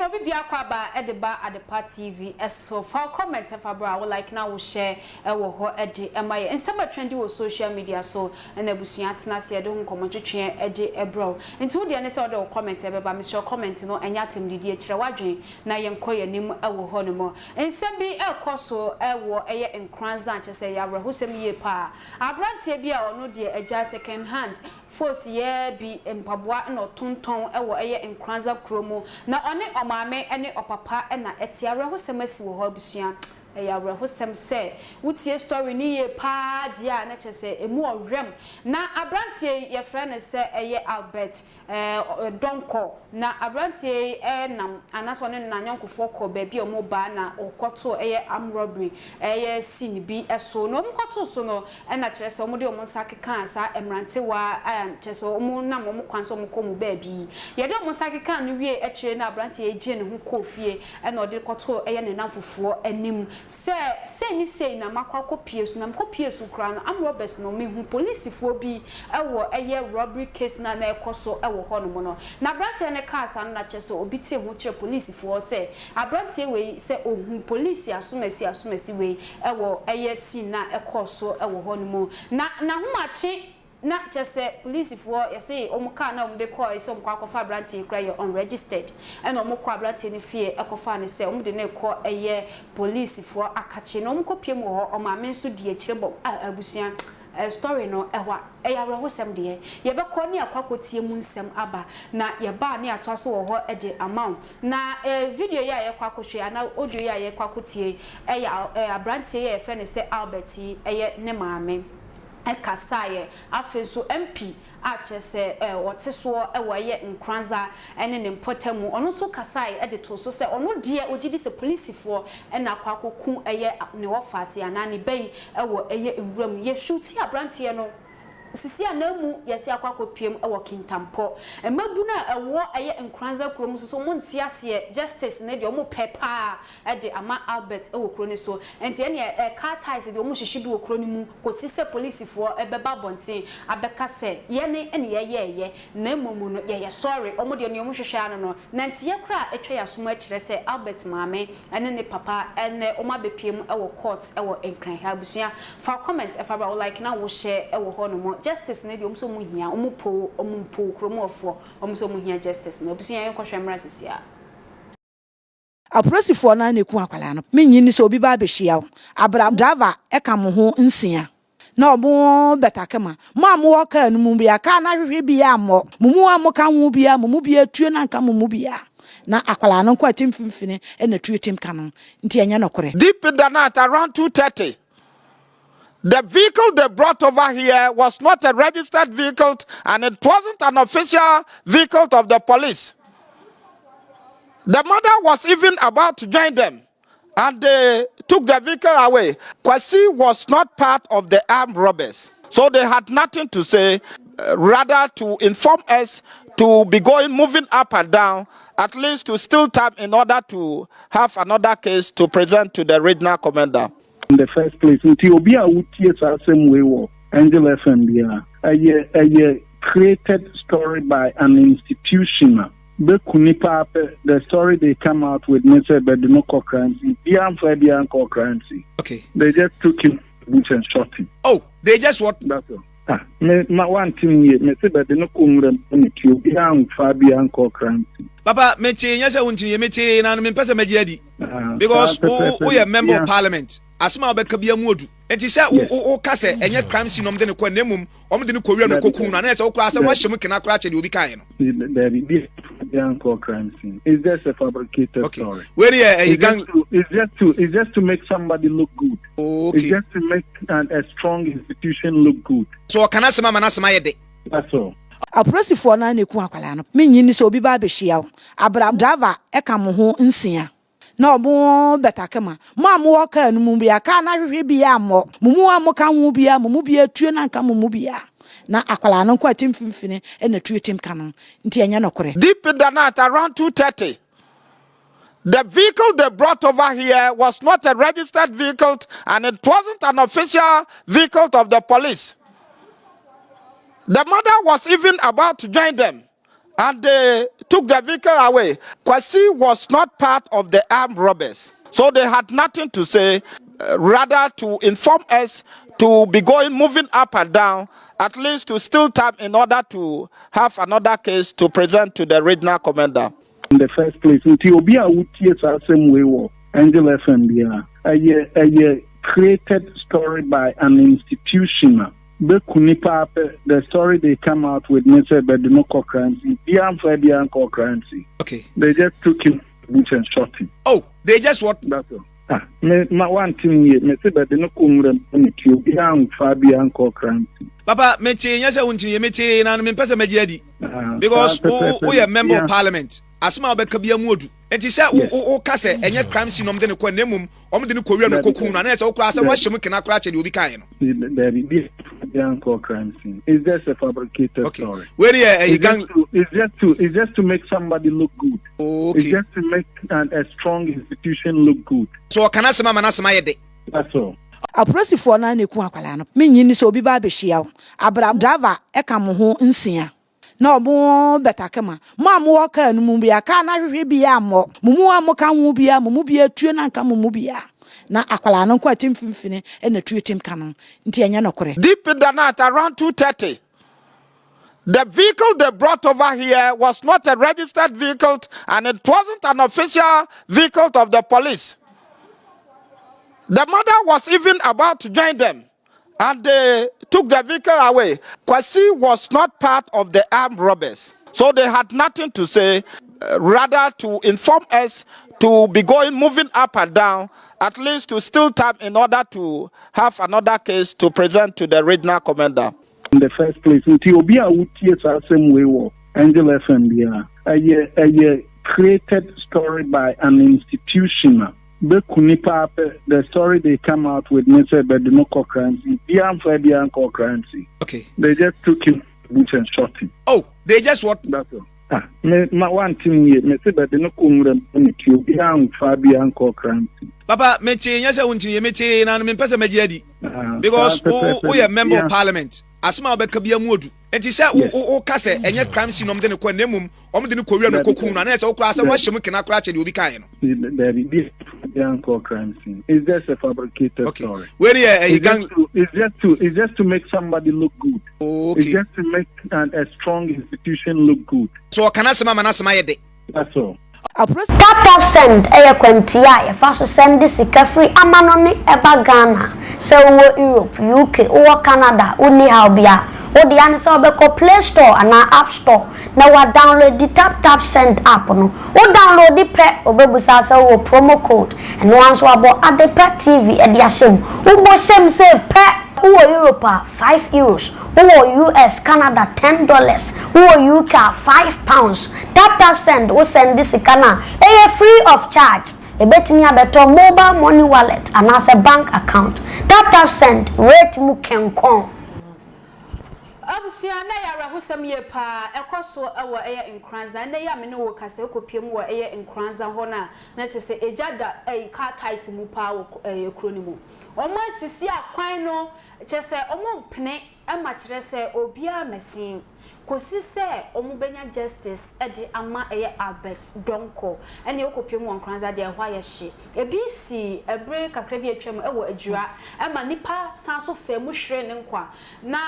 obi bia kwaba edeba adepa TV so for comment for bra we like na we share wo ho ede emaye nsema trendy wo social media so na busua atena se ede ho nkomotwetwe ede ebro nti wo de ne se wo comment e beba me sure comment no enya temdidi e kire wadwen na ye nkoye nim wo ho no mo nsem bi ekoso wo eye Nkoranza chese ya bra hosem ye pa abrantie bi a ono de agya second hand force ye bi mpaboa na tonton wo eye Nkoranza kromo na one omame ene opapa na etiare hosem asi wo ho abusua ya bra hosem se wutie story ni ye pa dia na chese emu orem na abrantie ye frɛ se eye Albert Donkor na abrantie nam anaso ne nanyonkofo ko ba bi o mo ba na okoto eye am robbery eye sin bi eso no mkoto so no na kyerɛ se omo de omo nsakeka sa emrante wa kyerɛ se omo na mo kwanso mo ko mo ba bi ye de omo nsakeka no wie kyerɛ na abrantie gye ne ho kofie na ode koto eye ne namfofo anim se ni sei na makwa kopie so na mkopie so kra no am robbers no me hu police fo bi ewo eye robbery case na ekoso ewo ho no no na abrantie ne ka asa no na kyerɛ se obi tie ho kyerɛ police fo se abrantie we se ohun police asomasi we ewo eye sin na ekoso ewo ho no mo na homache na just police for you say omuka na omde call is omkwa akofa branti kra you unregistered and omukwa branti ni fie akofa ne say omde na call eye police for akache na omkopie mu ho omame nso die kirebo abusua story no ehwa eyawre hosem de ye be call ni akwakotie mu nsem aba na ye ba ne atwaso wo ho ede amount na video ya ye kwakohwe ana audio ya ye kwakotie eya abranti ye friend say Albert eye ne maame kasaye afenso MP achese woteso ewoye Nkoranza ene ne mpotamu ono so kasaye ede to so se ono die ogidi se police fo na kwakoku eye ne wofase ana ne bei ewo eye ewuram ye shooti abrantie no sisi anamu yesi akwakopiem ewo kintampo emabu na ewo eye Nkoranza krom so mo ntiase justice ne de omo pepa ede ama Albert ewo kro ne so enti ene car ties de omo hihye bi okro ne mu kosise police fo ebeba bonten abeka se ye ne ene ye na emomu no ye sorry omo de ne omo hwehwe ano no na nti ye kra etwa yasoma akire se Albert maame ene ne papa ene omo abepiem ewo court ewo Nkran ha busua fa comment efa bra like na wo share ewo ho no mo justice ne de omso mu hia ompo kromofo omso mu hia justice ne obusia yen kohwe mra sisia apresifo na neku akwala no menyi se obi ba behia abra driver e ka mo ho nsia na omo betakema mo amwo ka nu mu bia ka na hwehwe bia mo mumu amoka ho bia mumu bia tue na nka mumu bia na akwala no kwa timfimfine e na tue tim kanon nti enya nokore deep in the night around 2:30. The vehicle they brought over here was not a registered vehicle and it wasn't an official vehicle of the police. The mother was even about to join them and they took the vehicle away. Kwasi was not part of the armed robbers. So they had nothing to say, rather to inform us to be moving up and down, at least to steal time in order to have another case to present to the regional commander. In the first place, until Obi Awutie same way wo Angel FM bia a created story by an institution. The story they come out with Mr. Bedinoko currency, currency. Okay. They just took him and shot him. Oh, they just what? That's all. My one thing here, Mr. Bedinoko currency. Papa, meche nyase unti meche na me pese mejiadi. Because we are member of parliament. Asma obeka bia muodu. Enti se o kase enye crime scene omde ne kwa nemum omde ne kowia no koku na na se okura se wahye mu kena kura che de obi kan no. There be crime scene. It's just a fabricated story. Where gang it's just to make somebody look good. Okay. It's just to make a strong institution look good. So kana sema manasema yede. That's all. apresifo na neku akwala no menyi se obi ba behia abra driver e ka mo ho nsia na omo betakema mo amwo ka nu mu bia ka na hwehwe bia mo mumu amoka ho bia mumu bia tue na nka mumu bia na akwala no kwa timfimfine e na tue tim kanon nti enya nokore Deep in the night around 2:30. The vehicle they brought over here was not a registered vehicle and it wasn't an official vehicle of the police. The mother was even about to join them and they took the vehicle away. Kwasi was not part of the armed robbers. So they had nothing to say, rather to inform us to be moving up and down, at least to steal time in order to have another case to present to the regional commander. In the first place, Ethiopia would the same way, Angel FM, a created story by an institution. The story they come out with, Mr. Bedinoko currency, the currency. Okay. They just took him and shot him. Oh, they just what? That's all. My one thing here, Mr. Bedinoko currency. Papa, meti nyasa unti meti na me pesa majedi. Because we are member of parliament. Asma obeka bia mu odu. Enti say o ka say enye crime scene nom de ne kwa nemum om de ne kowia no koku na na say o kura say wa hyem kena kura che de obi kan no. There is the crime scene. It's just a fabricated story. Where gang it's just to make somebody look good. Okay. It's just to make a strong institution look good. So kana sema manasema yede. That's all. Apolisifoɔ na neku akwala no menyi so obi ba behia wo abra driver eka mo ho nsia na omo betakema mo amwo ka anu bia ka na hwehwe bia mo mumu amoka ho bia mumu bia tue na nka mumu bia na akwala no kwa tim fimfini na tue tim ka no nti enya nokore. Deep in the night around 2:30, the vehicle they brought over here was not a registered vehicle and it wasn't an official vehicle of the police. The mother was even about to join them, and they took the vehicle away. Kwasi was not part of the armed robbers, so they had nothing to say, rather to inform us to be moving up and down, at least to steal time in order to have another case to present to the regional commander. In the first place, Ethiopia would the same way, Angel FM, a created story by an institution. The story they come out with, Mr. Bedinoko currency, the currency. Okay. They just took him and shot him. Oh, they just what? That's all. My one thing here, Mr. Bedinoko the currency. Papa, meti nyasa unti meti na me pesa majedi. Because we are member of parliament. Asma obeka bia mu odu. Enti say o ka say enye crime scene nom de ne kwa nemum om de ne kowia no koku na na say o kura say wa hyem kena kura che de obi kan no. There is the crime scene. It's just a fabricated story. Where gang it's just to make somebody look good. Okay. It's just to make a strong institution look good. So kana sema manasema yede. That's all. Tap send kwantia ya faso send sika free amanoni eba Ghana se wo Europe UK wo Canada uni haubia wo di an se obeko Play Store ana App Store na wa download the tap send app no wo download the pre obebusa se wo promo code and once abo Adepa TV e dia shem wo bo shem se pe who Europe €5, who US Canada $10, who UK £5. Tap send who send this Ghana free of charge. A betting better mobile money wallet and as a bank account. Tap send rate mu kenkon. Abusia na ya rahusam ye pa ekoso ewo eye Nkoranza na ya me no wo kase ekopiem wo eye Nkoranza ho na tese ejada ka tais mu pa wo ekro ni mu omo asisi akwan no chese omo mpene ama kire se obia masin kosi se omo benya justice ede ama eye Albert Donkor ene ekopiem wo Nkoranza de ho aye hye ebisi ebre kakra bi atwam ewo adwura ama nipa sanso fa mu hwere ne nkwa na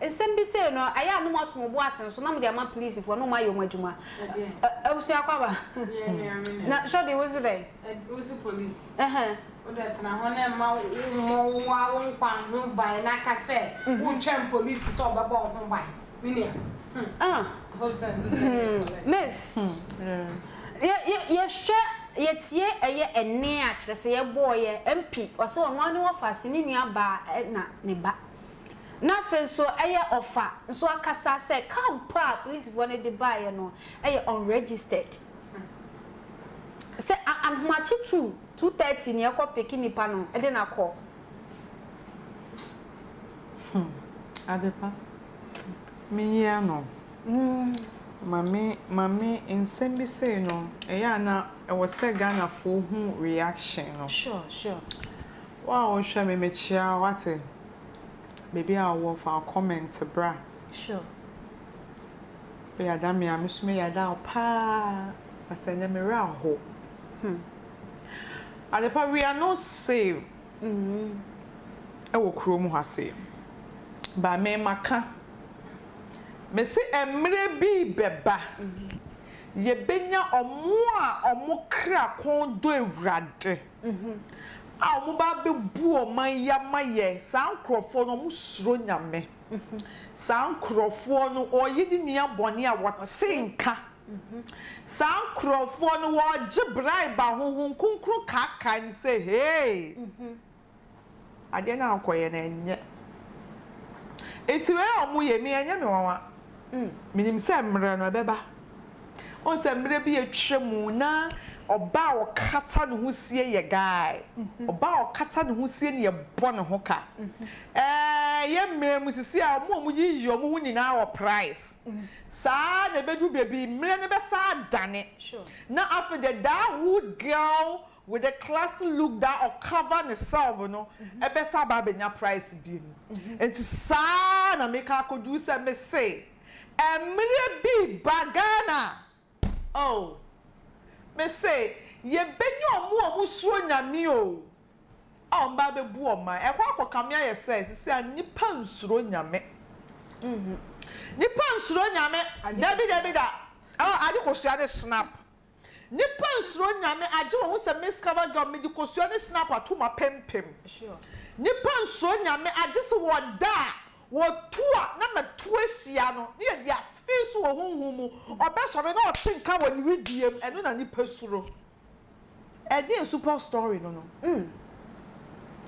esembi se no aya no moto mo bo asen so na mo de ama police for no ma yo madwuma ewusu akwaba na so de was there was police that na hone ma mo wa nkwa ho ban na ka se wo twem police so baba ho ban Mina. Hope sense. Miss. Yeah, sure. Yetie eye ene a kire se ye boy MP o se ono ane wo fase ni nua ba na ne ba na fe so eye ofa so akasa se campa police one de ba ye no eye unregistered se anmachi 2:30 ne ekọ pekini pa no e de na call Adepa me ya no Mami nsem bi say no eya na e wo se Ghana fo hu reaction no sure wow hwe me mechia wate baby a wo fa comment bra sure ya da me amisme ya da pa but ene me ra ho adepa we are not safe e wo krom ha se ba me maka me se emre bi beba ye benya omo a omo kra kon do ewrade a omo ba be bu oman ya maye san krofo no mo suro nyame san krofo no oyidi nua bone a wotenka san krofo no wo gibrai ba honhon kunkru kaka ni say hey ade na akoye na enye etiwe omo ye me enye me wawa minim se mre no beba on se mre bi etwemu na oba o kata no husie ye guy oba o kata no husie ne ye bone ho ka ye mre musisi a omo yiyi omo hu nyina wo price sa na bedu baby mre ne be sa dane na after the Dwoad girl with a classy look that or cover herself no e be sa ba benya price bi enti sa na make her could do say me say emre bi bagana oh me say ye benyo omo suro nyame o mba be bu oma e kwa akokamia ye say nipa nsuro nyame nipa nsuro nyame dabi da ade kosua de snap nipa nsuro nyame age wo se discover government di kosua de snap atoma pempem sure nipa nsuro nyame age se wo da wo tua na metu ahia no ne ye dia fiso wo honhum obesore na otenka wo ni widiem eno na nipa suro e dey super story no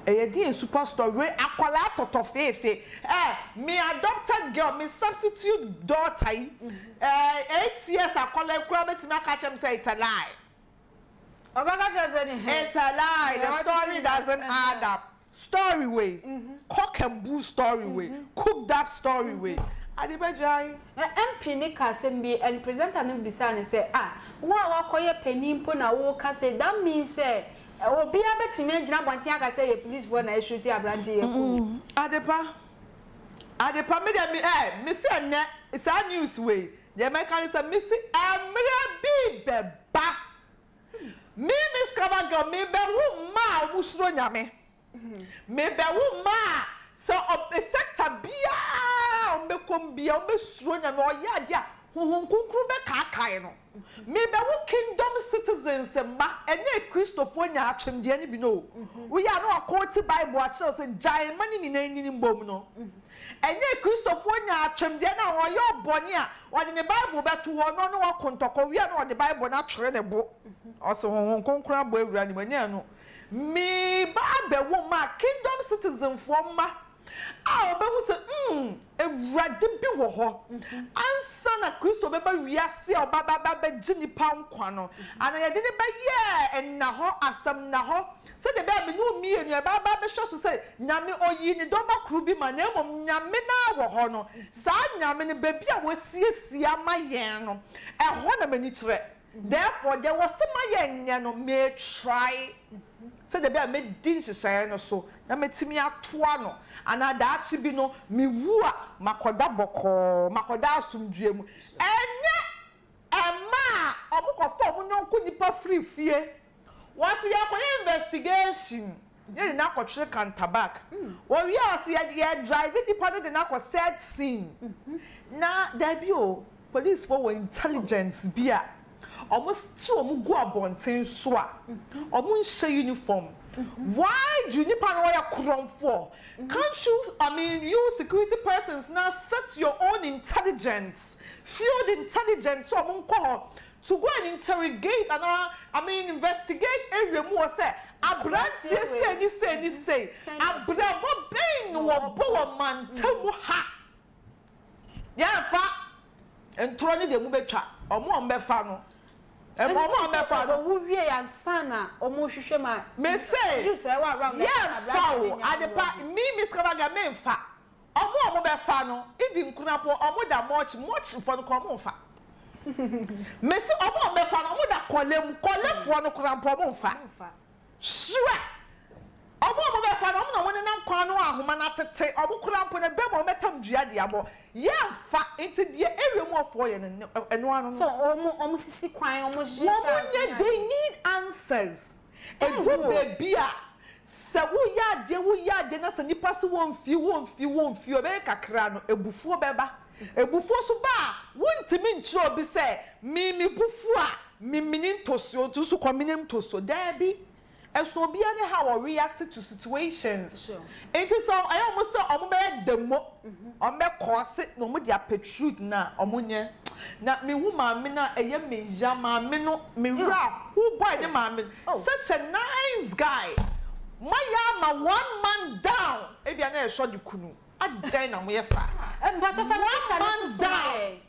a super story akwala totofefe me adopted girl me substitute daughter 8 years akwala kura betimi aka chem say it's a lie it's a lie the story doesn't add up story way cock and bull story way cook that story way adibajai MP ne ka sembi and presenter no bisa ne say wo akoye penimpo na wo ka say that means say obi abetime gina bonti aka say police for na issue ti abrante ye ko adepa me dem me say na it's a news way the American say me say emre bi beba me discover girl me be wo ma wusuro nyame me be wo ma so of the sector bia o me kom bia o be suro nyame o ya dia honhon kunkru be kaakae no me be wo kingdom citizens ma ene Christopher nya atwemde ani bi no we ya no akoti bible a chere say jai mani ni na ni mbom no ene Christopher nya atwemde na wo yo boni a wo de ne bible beto ho no no wakontoko we ya no de bible na chere ne bo o se honhon kunkru abo awura ni mani no me ba be wo ma kingdom citizen for ma obehu se ewrade bi wo ho ansa na Kristo beba wiase obaba be ginipa nkwa no ana ye de ne ba ye enna ho asam na ho se de be me no mie ni baba be hwe so se nyame oyi ni doba kru bi ma na emom nyame na wo ho no sa nyame ne ba bi a wasiesia ma yen no e ho na mani kire therefore there was some yen no may try se de be a me din hyehyɛ no so na metimi atoa no ana da achi bi no mi wu a makoda bɔkɔ makoda asumdue mu enye ema omukofo omunyonko nipa free fie wasi yakoye investigation ye na akɔtwe kantabak wo wi asi ye drive nipa de na akɔ set scene na da bi o police for intelligence bia almost two go abonten so a omo uniform why do you need to for can't you you security persons now set your own intelligence field intelligence so omo to go and interrogate and investigate area more say abrant say abrabo ben wo bo man tamu ha ya fa entro ni de mu betwa omo mbefa no mama me fa no wo wie ya sana omo hwehwe ma me say you tell around yeah adepa me discover ga me fa omo be fa no even kunapo omo da much for no komo fa me say omo be fa no omo da kolefo no kunapo omo fa sure omo be fa no omo na woni na kwa no ahoma na tete obukura mpo na bem o metam dua de abo ye fa enti de area mu ofo ye eno ano so omo sisi kwan omo jita they need answers edu baby a se wo ya de na se nipa se won fi obe kakra no ebufuo beba ebufuo so ba wontimi nchiro bi se mi bufu a mini ntosio to so communim toso there be so be any how or react to situations sure it is so I almost saw omo be demo on be cause no mo dia petrude na omonye na me hu ma me na eye me ja ma me no me ra who boy ne ma me such a nice guy my one man down e bia na e show the kunu adan na mo yesa but of man down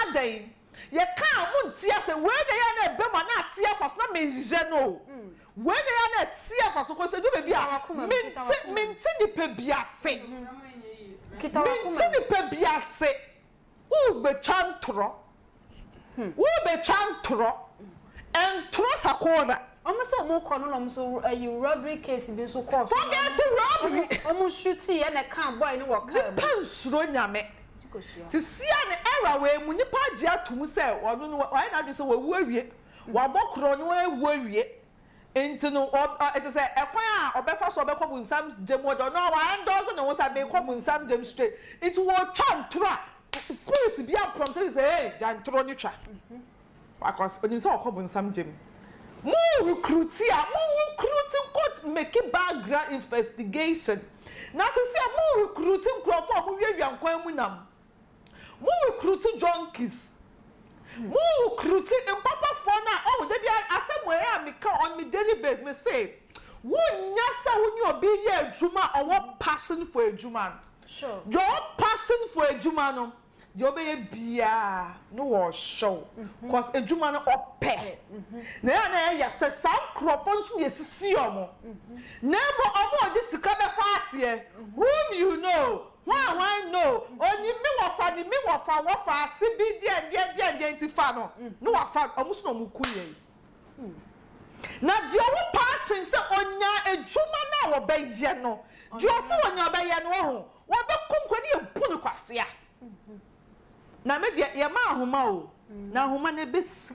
adan ye ka muntia se we de ya na ebe ma na atia fa so na menjije no we de ya na atia fa so ko se do be bia minti ni pe bia se minti ni pe bia se u be chantro entro sakora almost mo kono no so you robbery case bi so course forget robbery shoot here na can boy no work pansuro nyame sisia ne era we mu nipa age atum se wono no why na do so wawu awie wabokro no wawu awie enti no it is ekwan a obefa so obekọ bunsam jemo do no wa endorse no sa be kọ bunsam jem straight it wo chantro spirit bi am prompt say hey jantro ni twa because when you say okọ bunsam jem more recruiting court make background investigation na say more recruiting crowd for mo wiawia nkwan mu nam more recruiting junkies more recruiting papa for na oh dey be asem ya me ka on me daily basis me say wonya sa wonyi obi ye adwuma owo passion for adwuma sure your passion for adwuma no you be bia no wo show cause adwuma no ope na ya say some crofon so yesisi omo na bo omo odi sika be faase whom you know why no oni me wo fa wo fa se bi de identify no no wo fa omo so no mukuye na de wo passion se onya adwuma na wo be ye no de o se onya be ye no ho wo be konkwani ebu no kwasea na me de ye ma ahoma o na ahoma na besi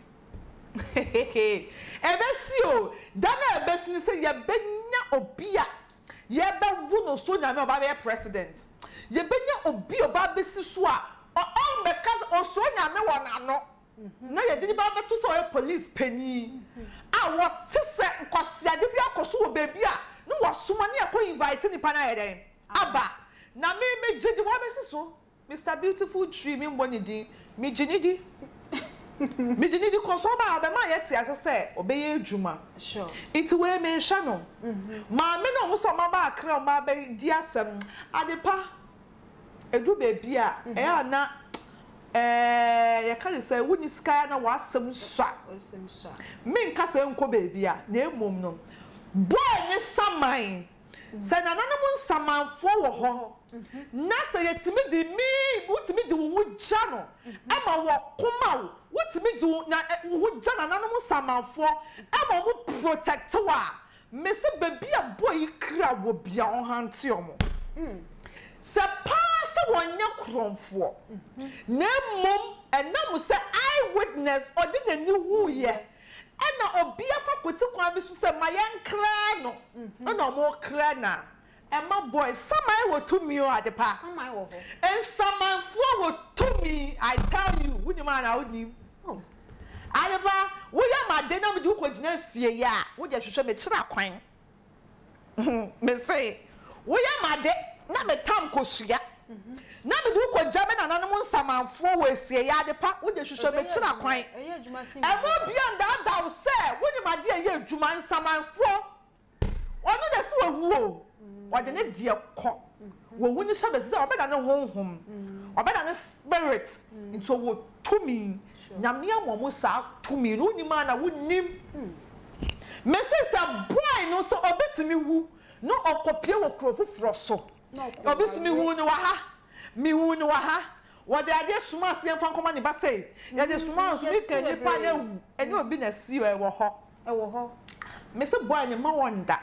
ebesi o da na ebesi ni se ye benya obia ye be wu no so nya me oba be president ye benya obi oba besi so a on be cause o so nya me wona no na ye di ba be to so police penny a wo te se nkwasiade bi akoso wo baby a no wo soma na ye ko invite ni pa na ye den aba na me gidi wo besi so Mr. Beautiful Tree me mboni di me jinidi koso ba be ma yeti asese obeye adwuma sure it we me hwa no ma me no so ma ba akra o ma be di asem adepa edu baby a e na ye ka say woni sky na wasem swa me nka say nko baby a na emom no boy ne saman se na nanam nsamanfo wo ho na se yetimi di mi wotimi di wo gya no ama wo koma wo wotimi di na wo gya na nanam nsamanfo ama wo protect wa me se baby a boy kra wo bia on hante omo se pass wonya kromfo na mom enam se eyewitness odi na ni hu ye ena obia fa kwoti kwa bi so se mayen kra no ena mo kra na ema boy samai wo to me o adepa samai wo ho en samanfo wo to me I tell you wuni ma na wuni adepa wo ya ma de na me du ko gina sie ya wo je hwehwe me kira kwan me say wo ya ma de na me tam ko sua na me du ko jabe na nanom nsamanfo wo sie ya adepa wo je hwehwe me kira kwan emo bia nda da se wuni ma de ye adwuma nsamanfo ono de se wo hu wade ne die ko wo wuni shabe se obeda ne honhom obeda ne spirit into wo tumi nyame amomo sa tumi no nyima na wonim me se boy no so obetimi wu no okopie wo krofufro so obetimi wu ni wa ha mi wu ni wa ha wade ade suma se mfa nkoma ne ba sei ya de suma so mi kan nipa na wu eni obi na si e wo ho me se boy ne ma wonda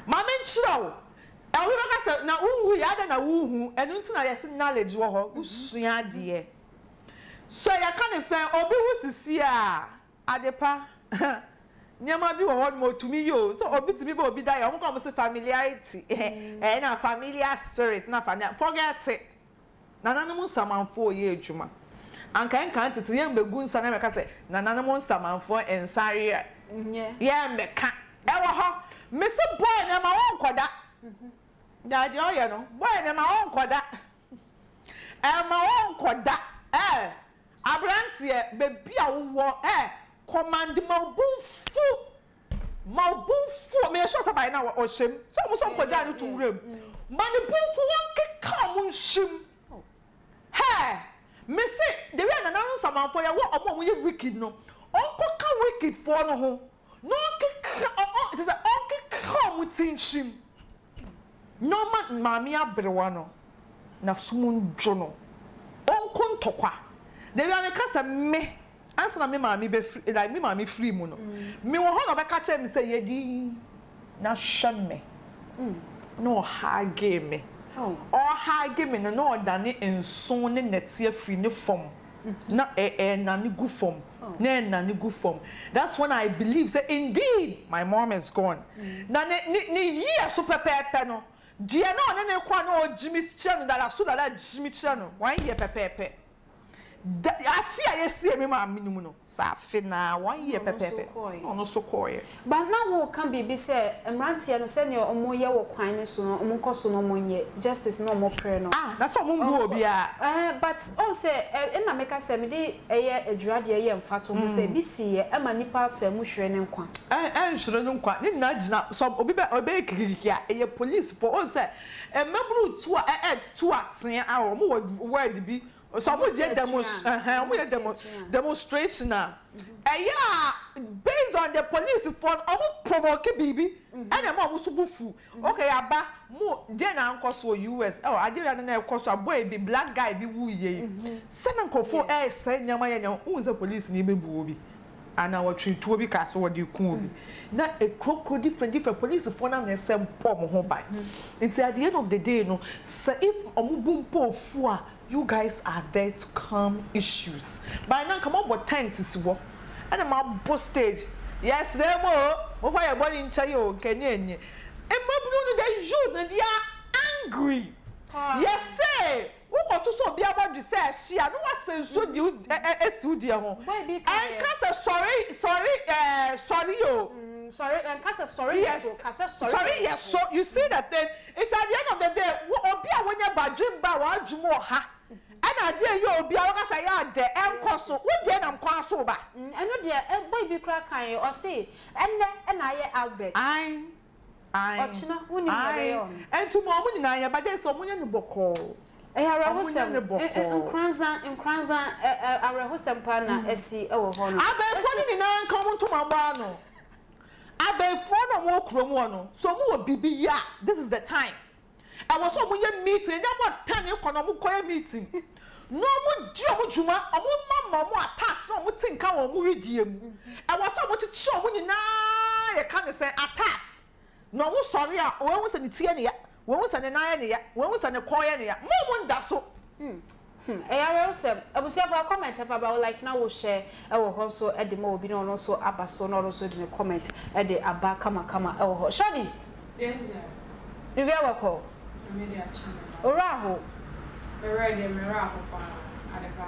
ma me nchira wo I will not say now who ya na who and until I see knowledge wo usua de. So ya can say obi who sisia adepa nyama bi wo ho mo to me yo so obi to me be obi die o come say familiarity na familiar spirit na forget it nana no samanfo ye adwuma ankan kan tete ye mbegu nsa na meka say nana no samanfo ensare ye meka e wo ho me se boy na ma won koda daddy oye no boy na ma won koda ma won koda abrantie bebi a wo command maubufu me sure say by now o shem so mo so koja ni to wurem man bufu won keka mo shim me say the way na no samanfo ya wo omo ye wicked no onko ka wicked for no ho no keka it is a onke mo tin shim no man mami abrewa no na sumun jono onko ntokwa the way me kasa me answer na me mami be free like me mami free mu no me wo ho no be ka che me say yedi na hweme no ha game or ha game no dane enso ne netie free ne form na na ne gu form na ne gu form. That's when I believe say indeed my mom is gone na ne year super pepe no die na ne kwa no gyimi channel that so that gyimi channel 1 year pepe afia yes me ma minimum no sa afi na 1 year pepe no so koye but now wo can be say emrantie no say ne omo ye wo kwan ne so no omo nkoso no omo nye justice no omo pray no that's what omo go bia but on say na make say me dey eye adwuade ye mfato mo say bi si ye ama nipa fa mu hwere ne nkwa hwere ne nkwa ni na gina so obi be kikiki a eye police for on say emabru tu a tu asen a omo word bi so we dey demonstration now based on the police for provoke bibi and am so bufu okay aba mo dey na nkoso US ajagurajah na nkoso boy bi black guy bi wu ye se na nkofo say nyama ya nyam who the police ni bebu obi ana wa treat obi ka so wodi ku obi na a crocodile different police for na na say pom ho bai until at the end of the day no say if omubumpo fu a you guys are there to calm issues. By now, come on, what tent is what? And I'm on stage. Yes, they more. Over your body in Chayo, Kenyan. And my they shoot and they are angry. Yes, say. Who got to so be about to say she? I don't want to so you dear home. And cast sorry, yo. Sorry, and cast sorry, yes, sorry, yes. So you see that then it's at the end of the day. What be when you're bad dream about more ha. And I dare you be able say ya de enkoso wo de na nkwaso ba eno de boy bi kra kan o say enne na ye Albert ochina woni mere yo entu mo mu nyina ye ba de so munye ne boko arehosem Nkoranza arehosem pa na esi e wo ho no abefo ni na nka mo ntoma gba no abefo no mo kromu no so mo wo bibi ya this is the time. I was so much meeting. That was 10 economic meeting. No more juma. I want more attacks. No more think I will redeem. I was so much show when you now you can't say attacks. No more sorry. When was an Itiania? When was an Ania? When was an Koyania? No one does so. I was several comments about like now we share our also at the mo be no also abaso no also in the comment at the aba kama our Shadi. Yes, sir. You very call. Media channel. Oraho. Meraho pa adepa.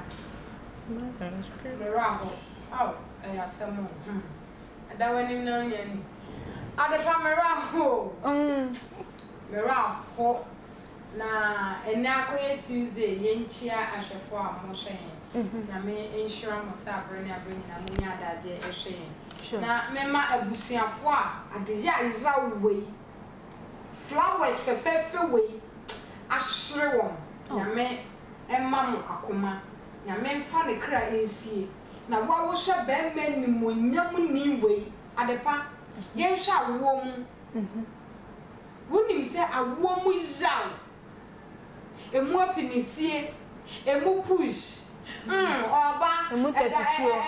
Meraho. Oh, asemo. Ada wani na yani. Adepa meraho. Meraho. Na enakoye Tuesday yenchia ahwefo a mo hwen. Na me insure mo sa abrani abrani na mo nya adaje ehwen. Na mema abusuafo a adeya iza wei. Flowers fefe we ashre won na me emam akoma na me mfa ne kra ensie na wa wo hwe be mani monyam ni we adepa ye hwe awom wonim se awom yaw emu apinisie emu push oba emu tesutuo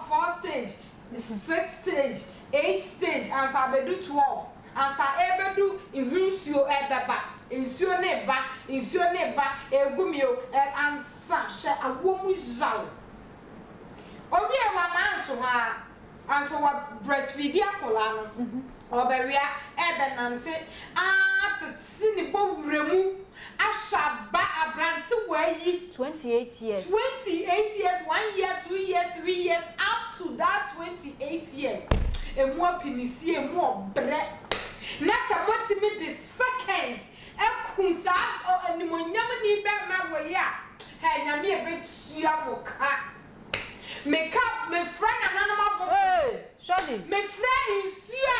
four stage 6 stage 8 stage and sabedu 12 asa ebedu ihunsuo ebeba insuo ne ba egumio ansa hye awomu jaw obi e wa manso ha anso wa breastfeed akola no obewia ebenante atiti ni bowremu ashaba abrante wayi 28 years 1 year 2 years 3 years up to that 28 years emu apinisi emu obre na samotimi the seconds ekunsa animonyam ni be ma woya ha nyame ebetua moka make up me friend ananoma boss shodi me friend insua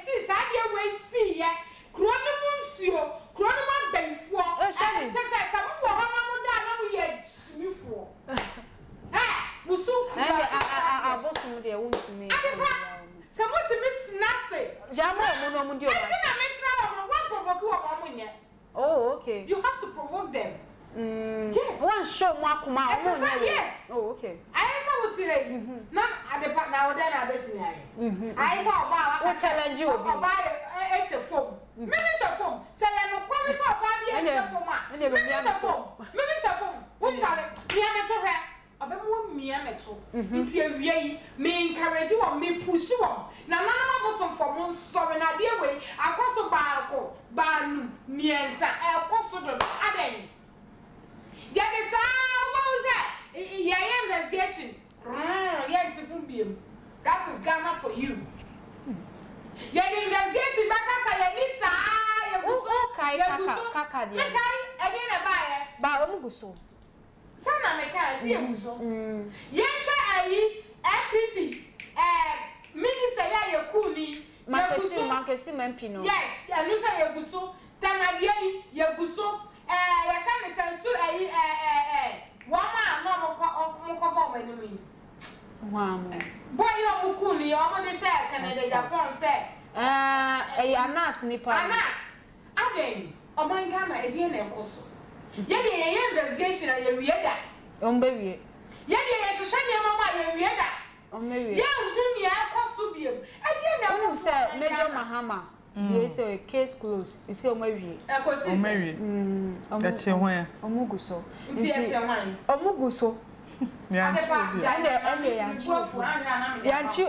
si sadia we see ye kroni munsuo kroni ma benfuo shodi tese samu wo hama mo da na mo ye smifo musu abosu de wuntumi samotimi tinase jamo mo no mo di o tina me friend mo wa provoke wo mo nye. Oh, okay. You have to provoke them. Yes. One show Makuma. Yes. Oh, okay. I saw what today. Now at the part now, then I bet you. I saw about challenge you. Buy a phone. Minister phone. Say, I know, come with our body and phone. Minister phone. Minister phone. What shall it be? I'm to her. Abemu miameto nti awie me encourage you me push you na nana mabosom for mon sorry na de we akoso baako baanu miensa akoso do aden yede sa wo say ye investigation ye ntibum that is Ghana for you yede investigation bakata ye ni sa ye guso kai kaka de kai ede na ba omuguso sana meka si eguso yensha ayi MPP minister ya yekuni mankesi mempino yes anusa yeguso tamadie yeguso ya ka me sensu ayi wama no moko ba manimi wamo boy yo mukuni yo mo de share Canada Japan say anas nipa anas aden o man Ghana edie na ekoso yede ye investigation ya wieda ombewie yede ye hwehwe mama ya wieda ombewie ya hunu ya koso biem adie na ko say Major Mahama dey say case closed isi omawie ekosi omawie eche hwan omuguso nti eche hwan omuguso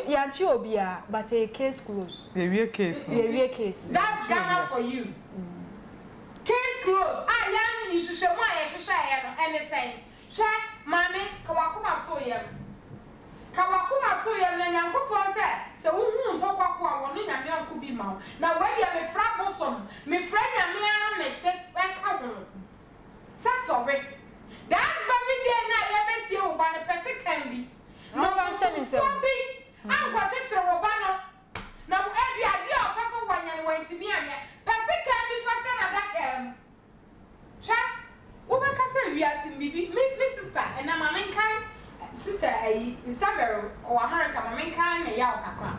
yanchi obia but a case closed the real case that's Ghana for you. Case closed. Young you should why I should share anything. Share, mammy, Kawakuma to you. Kawakuma to you, and Yanko said, so who won't talk about one in a young could be mouth. Now, where you have a frat bosom, me friend and me makes it like a woman. So sorry. That very day, I ever see you by the person can be. No one said it's a big. I'm got it to Robano. Now, every idea of person when you're going to me, person can be fashion at that. Sha, Ubaka say we are seeing me sister, and I'm a kind sister, a Isabel or America, my main kind, a Yakakra.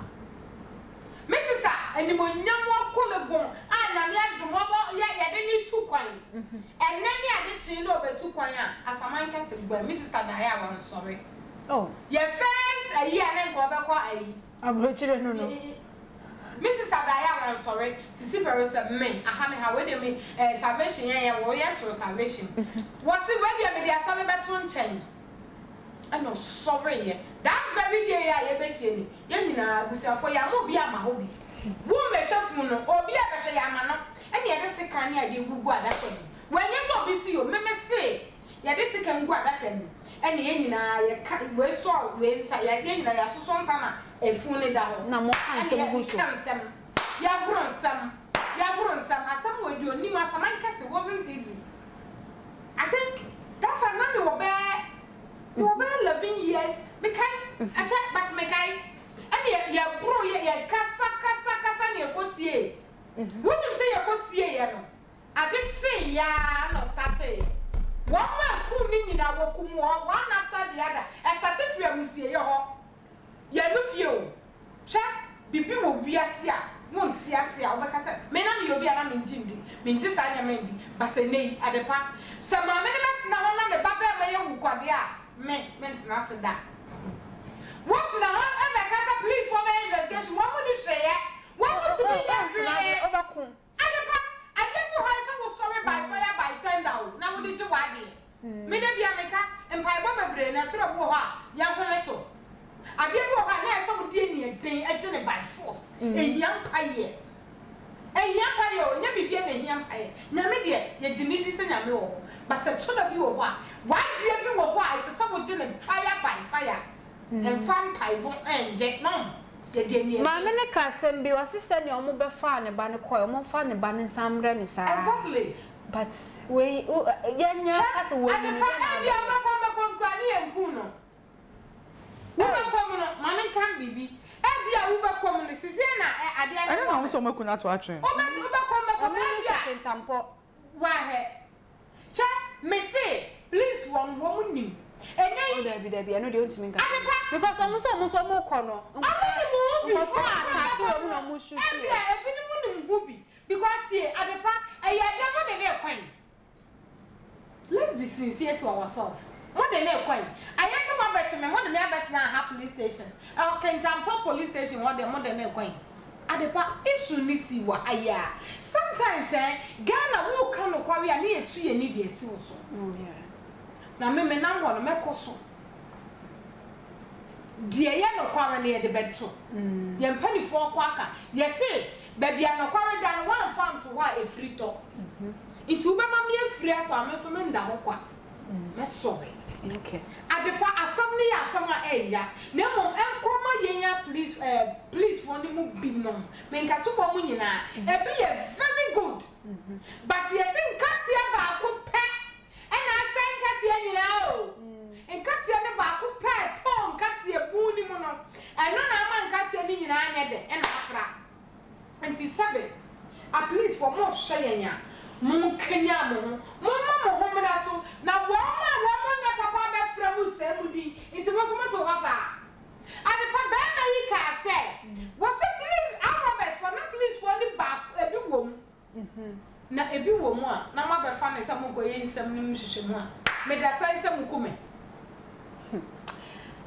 My sister, and the Munyamo Kulagon, and I'm yet the mobile, yeah, they need 2 coin. And then I did you know 2 coin as a man catch where Mrs. Tadaya was sorry. Oh, your face a year and go back. I'm rich, no. Mrs. Tadaya, I'm sorry. Sisi Ferris me. I have how we me salvation. Yeah, we are to salvation. What's it when you be a solid better 10? I'm not sorry. That very day I ever seen it. You know, I was for your movie. I'm a hobby. Who may chef or be a better yamano? And the other second year you go that way. When you saw busy, you may say, yeah, this can go that can. And the end, I cut we saw with say again, I saw some summer a fully down. Na mo ansem go so. Ya bron some. As some would do Nima Samankas, it wasn't easy. I think that's another bear. You were 11 years. Mekai, I check but Mekai. And yet, ya bro, ya casa, near Cossier. Wouldn't say a Cossier. I did say, ya, no, started. One man cool meaning I will come one after the other. I started from Monsieur Yo. Ya no few. Cha, be people be a seer. Won't see a seer, but I said, men of you be a mean just I am ending, but a nay at the park. Some men now on the Baba Mayor who quite meant nothing that. What's the one? I'm a casa police for my investigation. What would you say? What would you be? Ehia mpaye. Ehia mpaye o, nya bibia na ehia mpaye. Nyame de ye gyimidi se nyame wo. But a tona bi wo ho a, wadie bi wo ho a, it's some gym fire by fire. And fan paibo enje no. Ye de ni. Ma me ne ka asem bi wasese ne omo be fa ne ba ne koy, omo fa ne ba ne samre ne sa. Exactly. But we yanya kase we ni na granny enku no. Wo be kom no, ma me kan bibi. Ebia wo be kom no, sisi na ade ade. I don't know so make una to atwen. Wo be kom ebia kentampo. Wa he. Cha me say, please one nim. Oh, Debbie, I know they don't mean because almost more corner. Let's be sincere to ourselves. More than a coin. I asked some better men, more than better now, police station. I can tampo police station more than a coin. Adepa issue ni si wa aya. Sometimes Ghana will come no quarry and near 2 need a so. Oh yeah. Na me na ho no mekoso de ye no kware na ye de beto ye mpanifo kwa aka ye say baby an kware da no one farm to wa e free to itu be ma me e free to ameso me nda ho kwa me so okay adepa asam ne asam a eya na mom enkoma ye ya please for ni mu bi no me nka so bo mu nyina e be ye very good but ye say nkatia ba ko pe and I say Katia ni now. And Katia ne ba ku pe ton Katia bu ni mu no. And no na man Katia ni nyina anya de and afra. And she said, at least for more shayanya. Mu kenya mo. Mo mama ho me na so na wo ma nya papa be fra mu se mu di. Nti mo so mo to wasa. And the papa na yi ka say, was it please our best for not please for the back e bi wo mu. Na ebi wo mu a na ma be fa ne sam ko ye nsam ni mhihye mu a me da sai sam ku me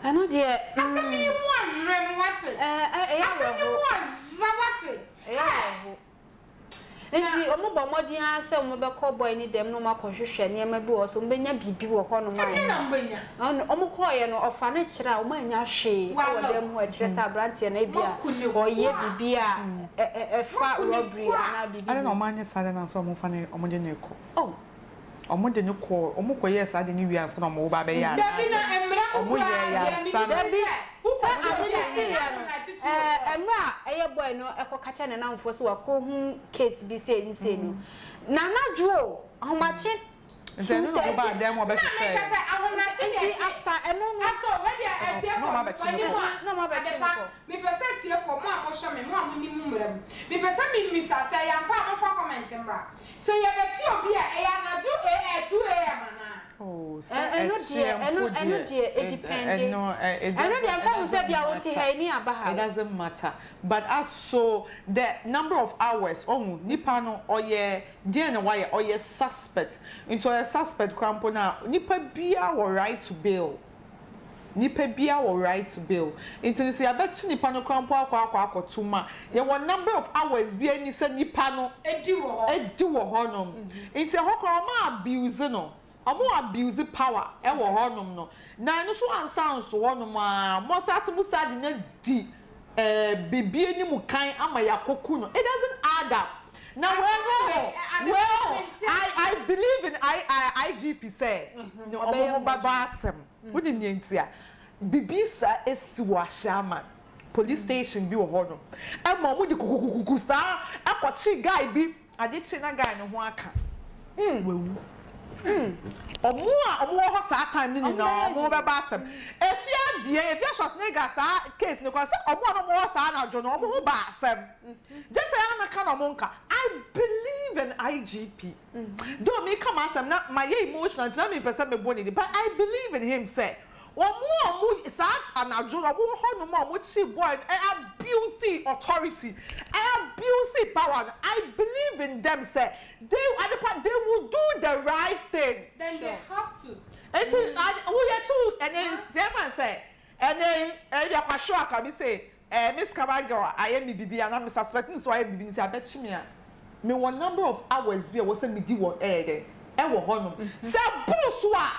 ano de asam ni mu ahwem wate asam ni mu azawate enti omo bo modin ase omo be call boy ni dem no makohwehwe ne ma bi wo so mbenya bibi wo ho no ma na mbenya omo call ye no ofa ne kira omo anya hwe wo dem ho akire sa brante na bia oye bibi a fa robbery na bibi I don't know man say na so omo fa ne omo de ne ko oh omo de ne ko omo ko yes ade ni wiase na omo ba be ya da bi na emra omo ye ya sa da bi sa amene siria no emra eye boy no ekokacha ne namfo so wakohu case bi say nse no na nadwo ahomache nse no no ba dem obe hwe na say ahomache ni after eno no aso we dia etie for no ma ba che ko me pese tie for mo a mo hwe me mo a mo ni mu mram me pese me misa say ya mpa mo fa comment mra say ya beti obi a e ya na ju 2 am na oh eno die it depends eno die amfa mo say bia woti ha ni abaha it doesn't matter but as so the number of hours nipa no oye na why oye suspect into a suspect crampo na nipa bia wo right to bail nipa bia wo right to bail into say abeti nipa no crampo akotuma ye one number of hours bia ni say nipa no edi wo ho no into ho ko ma abuse no omo abuse power e wo ho no na no so ansan so wo no ma mo sase musa di na di bibie ni mu kan ama yakoku no it doesn't add up now I believe in IGP said no omo baba asem wodi nyentia bibisa esiwa shama police station bi wo ho no e ma mo di kukukuku sa akwachi guy bi adechi na guy no ho aka wewu omo ho sa time ni na omo baba asem efia schwarzenegger sa case no kwa say omo ho sa na jo no omo ho ba asem just say na kind of monka I believe in IGP do me come asem na my emotional tell me person me boni but I believe in him say omo sa anajo omo ho no mo chi boy abuse authority abuse power I believe in them say they will do the right thing then they have to until we are true and then Zeman say and then you are sure can be say Miss Kabago I am bibi and I'm suspecting so I bibi I bet me one number of hours be was me di wo there e wo hono say busua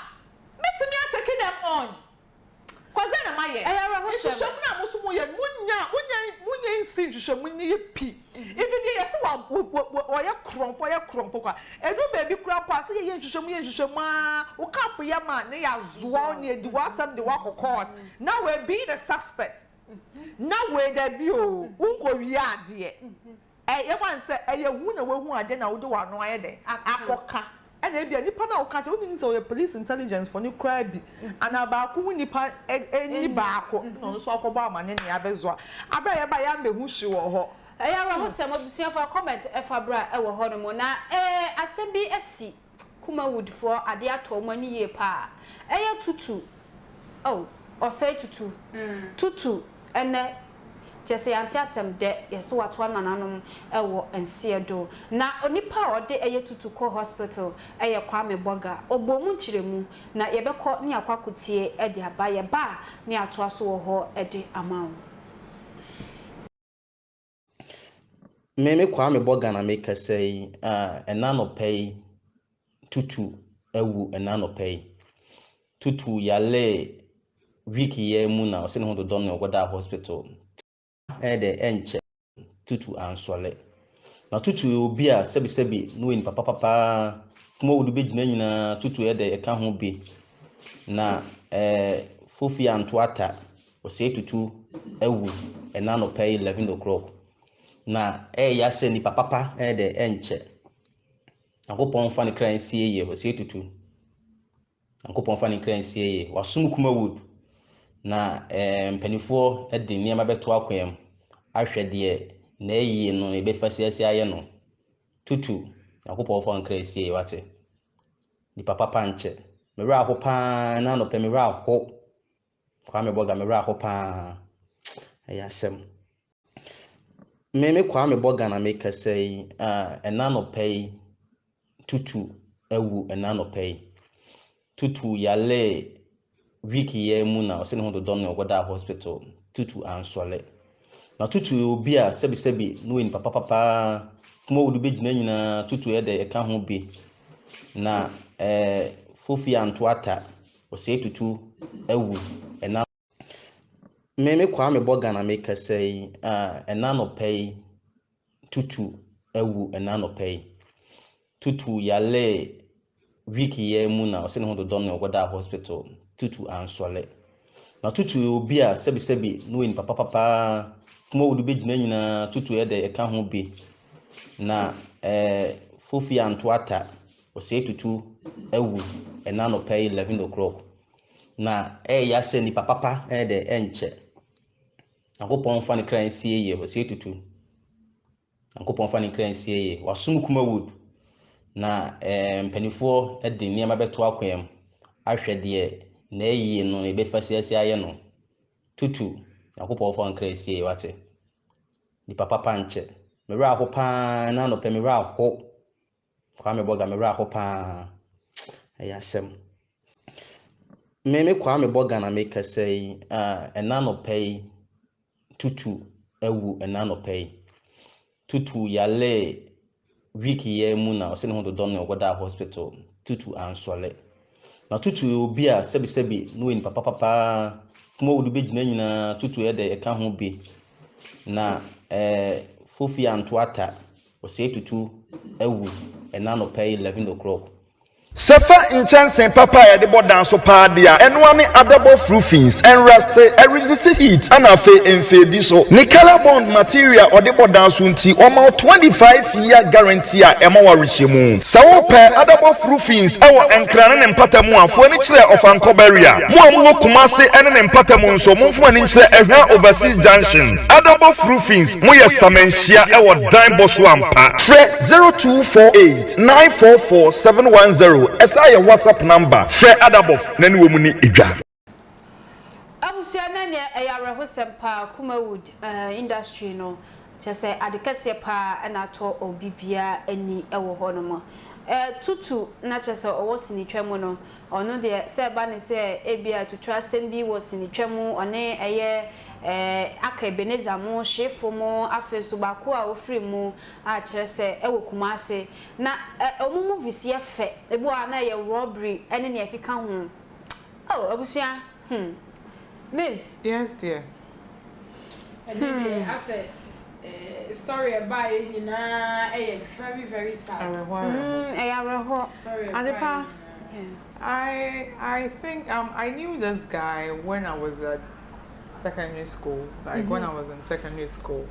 metimi taking them on cause na my ye you should na musumo ye munya insi nhwehwemu ni ye pi even ye se wa ye krompo kwa edu baby krompo ase ye nhwehwemu a wo kap ye ma ne ya zoa ne di wasam de wa court now we be the suspect now we there be o unko wi ade ye wan se ye hu na we hu ade na wo de wa no aye de akoka and e bia nipa na wo ka wo ni say police intelligence for ni cry bi ana ba ko hu nipa eni ba ko no so akoba amane ne abezo aba ye ba ya mehu hyi wo ho eya wa ho se mabusua for comment efa bra e wo ho no mo na asebi esi Kumawood for ade ato mo ani ye pa eya tutu oh Osei TuTu tutu ene jese anti asem de yeso wato nananom ewo ensiedo na onipa ode eye tutu ko hospital eye kwame boga obomu nchiremu na yebekọ ne akwakotie ede aba ye ba ne ato aso wo ho ede amawo meme kwame boga na make say enano pay tutu ewu enano pay tutu yale wiki ye mu na se ne ho do no goda hospital de enche tutu ansole na tutu obi a sebi no en papa Kumawood be gina nyina tutu de ka ho bi na fofi antoata Osei TuTu ewu enano pay 11 o'clock na ya se ni papa de enche akopon fa ne kran sie ye Osei TuTu akopon fa ne kran sie ye wasum Kumawood na mpanifo de niam beto akwam ahwede na eyi no ebe fasiasi aye no tutu akopon fa nkra sie wate ni papa panche mera ho pa na no pe mera ho kwame boga mera ho pa ayasem meme kwame boga na make say enano pay tutu ewu enano pay tutu yale wiki ye mu na se ne ho do no goda hospital tutu ansole na tutu obi a sebi no en papa Kumawood be gina nyina tutu de ka ho bi na fofi antoata Osei TuTu ewu ena meme kwame boga na make say enano pay tutu ewu enano pay tutu yale wiki ye mu na se ne ho do no goda hospital tutu ansole na tutu obi a sebi no en papa Kumawood be gina nyina tutu de ka ho bi na fofi antoata Osei TuTu ewu enano pay 11 o'clock na ya se ni papa de enche akopon fa ne kran sie ye Osei TuTu akopon fa ne kran sie ye wasum Kumawood na mpanifo de niam beto akwam ahwede na eyi no ebe fasiasi aye no tutu akopon fa nkra sie wate ni papa panche mera ho pa na no pe mera ho kwame boga mera ho pa ayasem meme kwame boga na make say enano pay tutu ewu enano pay tutu yale wiki ye mu na se ne ho do no goda hospital tutu ansole na tutu obi a sebi no en papa Kumawood be gina nyina tutu de ka ho bi na fofi antoata Osei TuTu ewu enano pay 11 o'clock Sefa inchansen papa ya de bodan so paadia enwa ne adable roofings and resist heat and afe enfedi so ni color bond material or de bodan so nti o 25-year guarantee a ema wa rehemu sa wo pe adable roofings ewo enkrane ne mpatamu afo ni kire of ankobaria mo amwo Kumase ene ne mpatamu nso momfo ani kire ehwa overseas junction adable roofings mo ye samenhia ewo dan boso ampa fre 0248 944 710 esa ya WhatsApp number Fred Adabof nani wo mu ni edwa abusia na ne eyare hosempa Kumawood industry no chese adekase pa na to obibia ani ewo ho no mo tutu na chese owo sinitwemu no ono de se ba ne se ebia tutu asem bi wo sinitwemu one eye aka Ebeneza mo shefo mo afeso bako a ofri mu a kire se ewo Kumase na omumu visi efe ebu ana ye robbery ene ne ekeka ho oh abusia Miss yes dear I say story about very very sad. Adepa, I think I knew this guy when I was at secondary school, like when I was in secondary school.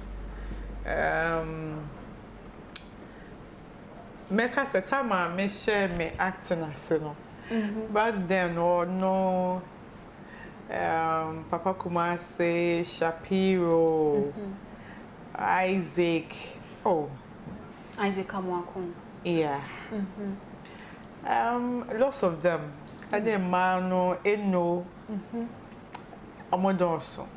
Make us a time I share me acting as no. Back then, no. Papa Kumase, Shapiro, Isaac. Oh, Isaac Kamwakun. Yeah. Lots of them. And then Mano, Eno, Omodoso.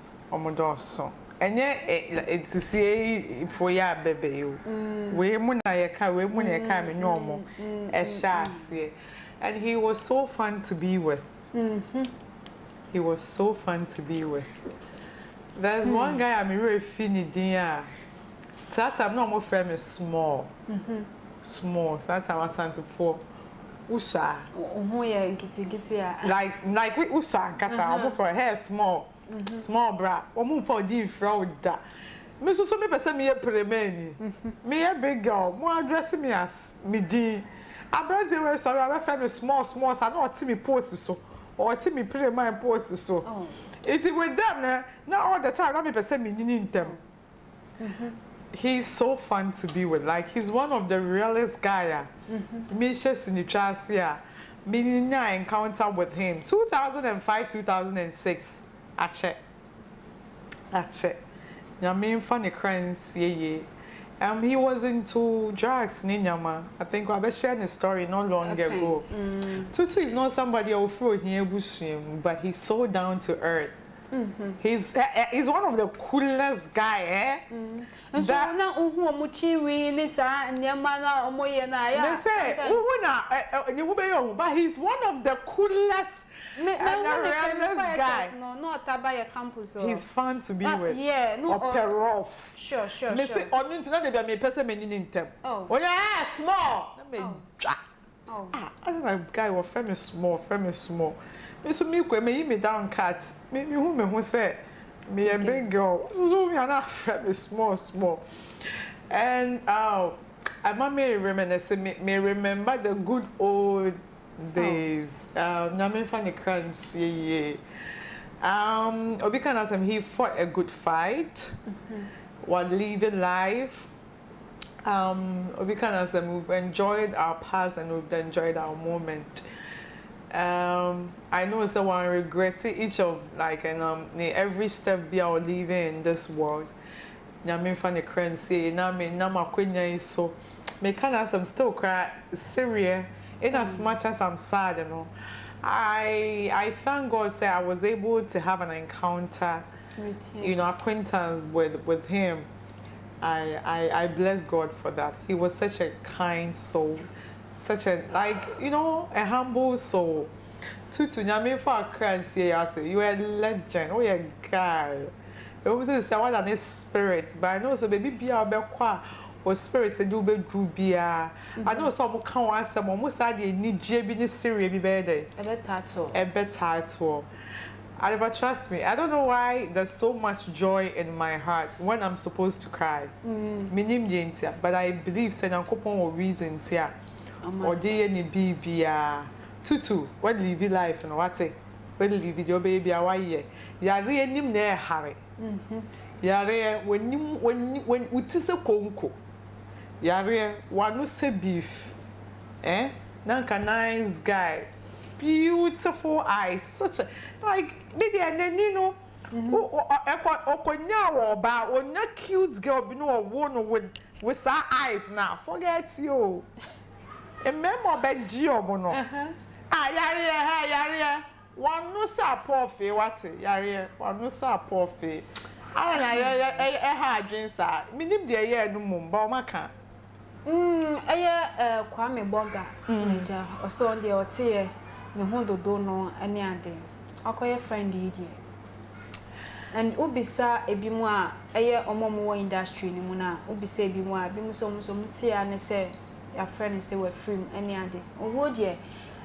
And yet, it's to see for ya baby. We munayaka, normal, as Shasi. And he was so fun to be with. He was so fun to be with. There's one guy I'm really feeling there. That I'm not more famous small. Small. So that's how I stand for Usha. Like we Usha, because I'm for hair small. Small bra. I'm for deep fraud. Me so me person me a premeni. Me a big girl. More addressing me as me D. I brought the sorry, I'm famous small, so I don't see me post so. Or to me pray my post so. It's with them now all the time. Let me person me in them. He's so fun to be with. Like he's one of the realest guy. Me just in the trust here. Mina encounter with him 2005 2006. I check. Yamin funny crimes ye. He was into drugs, Ninyama. I think I've shared the story not long ago. TuTu is not somebody who throw here bushing, but he's so down to earth. He's one of the coolest guy, eh? That but he's one of the coolest. And the realest guy. He's fun to be with. Yeah, no. Off. Sure. Me say on internet they be me person me in them. Oh yeah, small. Let me I don't know guy was famous small. Me so me kwe me down cat. Me who say me a big girl. So me na famous small. And I remember the good old days. He fought a good fight while living life. We've enjoyed our past and we've enjoyed our moment. I know someone regrets each of every step we are living in this world. I'm still cry serious. In as much as I'm sad, I thank God that I was able to have an encounter, acquaintance with him. I bless God for that. He was such a kind soul, such a a humble soul. TuTu Nyamekese, you are a legend. Oh, you're a guy. I was say what an spirit, but I know so baby be our or spirits do be drubia. I know some can want some almost had a need JB Syria be better. A better. I never trust me. I don't know why there's so much joy in my heart when I'm supposed to cry. But I believe Senan Coupon or reason here. Or DNA BBA. TuTu, what live your life and what's it? When live your baby away. Ya really near Harry. Ya when we tis a conco. Yare, one who say beef. Nanka nice guy. Beautiful eyes. Such a maybe and then or not cute girl be no one with our eyes now. Forget you. A memo by Giobono. Yare. One no sa porfy, what's it? Yare, one no sa porfy. I drinks. Minim dear year no mumba. Kwame Boga, Ninja, or so on the Otea, the Hondo Dono, and Yande. I'll call your friend Didier. And Ubisa Ebimwa, a year or more industry, Nimuna, Ubisa Ebimwa, Bimusom tea, and say, your friend is say we're free, and Yande. Oh, would ye?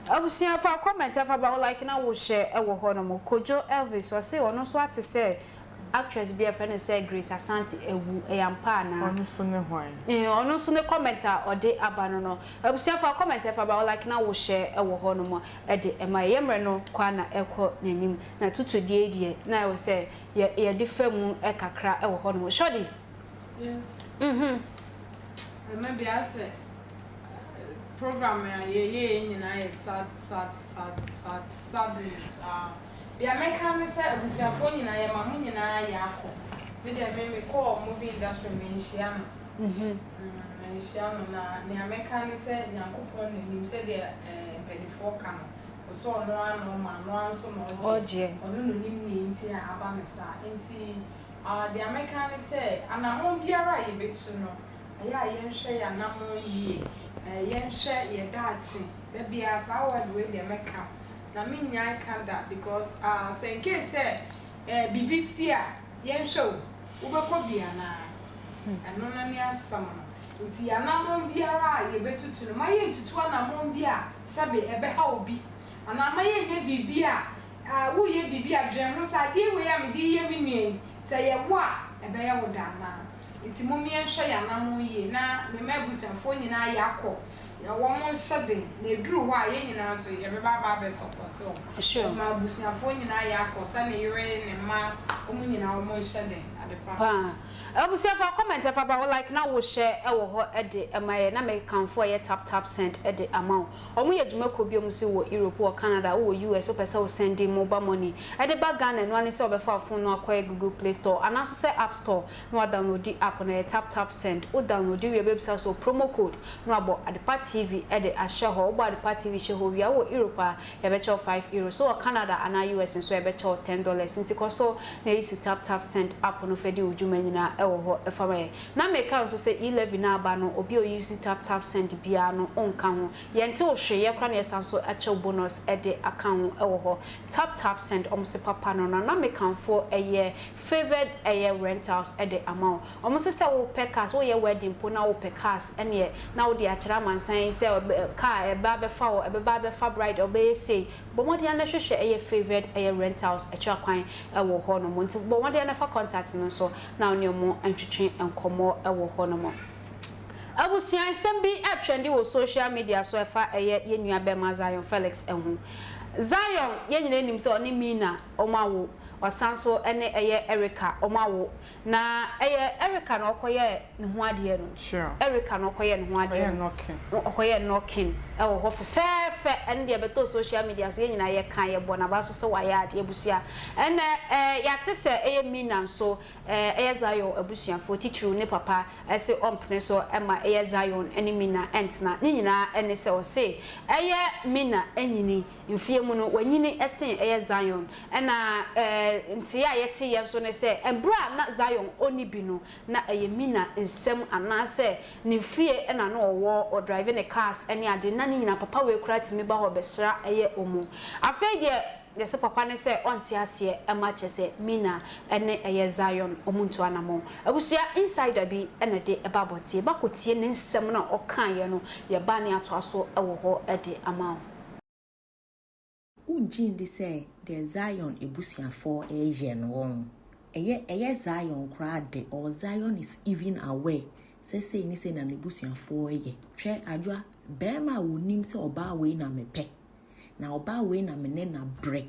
I will see if comment about like I will share our Honomo. Kojo Elvis was say, or no swat to say. actress be a friend say Grace Asante ewu eyampa na ono so ne hwan ono so ne commenter ode abano no abusia fa commenter fa ba like na wo share ewo ho no mo ede ema yemre no kwa na ekọ nanim na tutu die na wo say ye de famu ekakra ewo ho no mo shodi yes remember I said program ye nyina ye sad news the American say abusuafo nyina ye mamu nyina ye akọ me dey me call movie industry me nhia no nhia no na the American say nyankopon nim say the penifo ka no so no ano ma no anso no oje ono no nim ni nti aba me sa nti the American say anamon biara ye betu no aya ye nhwe ya namon yie ye nhwe ye daachi da bia sa wa the way the American na me nyai kanda because say in case BBC ye nhwe wo beko bia na eno na ni asam nti ya namon biara ye betutu no ma ye tutu anamon bia sabe ebe ha obi ana ma ye nye bibia wo ye bibia dwen ho sa de we ya me de ye mi say ye wo ebe ye wo da na nti mo mi enhwe ya namon ye na me mabusanfo nyina ya akọ ya wo mo nhyede na eduru ho a ye nyina so ye be ba be support o sure mabusanfo nyina ya akọ sa na yere ne ma o mo nyina wo mo nhyede adepa pa abusia fa comment fa ba like na wo share ewo ho ede emaye na me kanfo ye tap send ede amount omo ye dwuma ko biom si wo Europe or Canada or US o pesa wo sending mobile money ede ba Ghana no ani se obefa phone no akwa Google Play Store and also say App Store no download the app na tap send o download we website so promo code no abo Adepa TV ede a share ho obo Adepa TV share ho wi wo Europe ye be cho €5 so Canada and US so ye be cho $10 nti ko so na use tap send app no fedi ujuma nyina ewo ho efama na make am so say 11 na aba no obi o use tap send bia no onka ho ye nti o hwe ye kra na yesan so ache bonus ede account ewo ho tap send omse papa no na make am for eye favored eye rentals ede amount omse say wo pecas wo ye wedding po na wo pecas ene na wo de achira mansan say car e ba be fa wo e ba be fa bride obe say bo mo de na hwehwe eye favored eye rentals acha kwan ewo ho no mo nti bo mo de na fa contact no so na oni mo antwetwe enkomo ewo ho no mo abusuan sembi atrendi wo social media so efa eye ye nua be ma Zionfelix ehu Zion ye nyina nim se oni Mina omawo wasanso ene eye Erica omawo na eye Erica no okoye ne ho ade no sure Erica no okoye ne ho ade no okoye knocking ewo ho fefe ene de beto social media so ye nyina ye kan ye bona ba so se wa ya ade abusua ene ya te se eye Mina so eye Zion abusua fo teacher ne papa ese ompne so ema eye Zion ene Mina entna ne nyina ene se o se eye Mina enyini mfie mu no wanyini esen eye Zion ena nti ya yete ye so ne se embra na Zion oni bi no na eye Mina nsem anase ne fie ena no owo o driving a cars ene ade na ne nyina papa we kura timi ba ho besra eye omu afede yese papa ne se onti ase ema chese Mina ene eye Zion omuntu anamo abusia insider bi ene de eba bontie ba kotie ne nsem na okan ye no ye ba ne ato aso ewo ho ede ama unjin de say the Zion ebusiafo eye no eye Zion crowd or Zion is even aware say ni say na ebusiafo eye hwe adwa bema wonim say oba we na mepe na oba we na mene na bre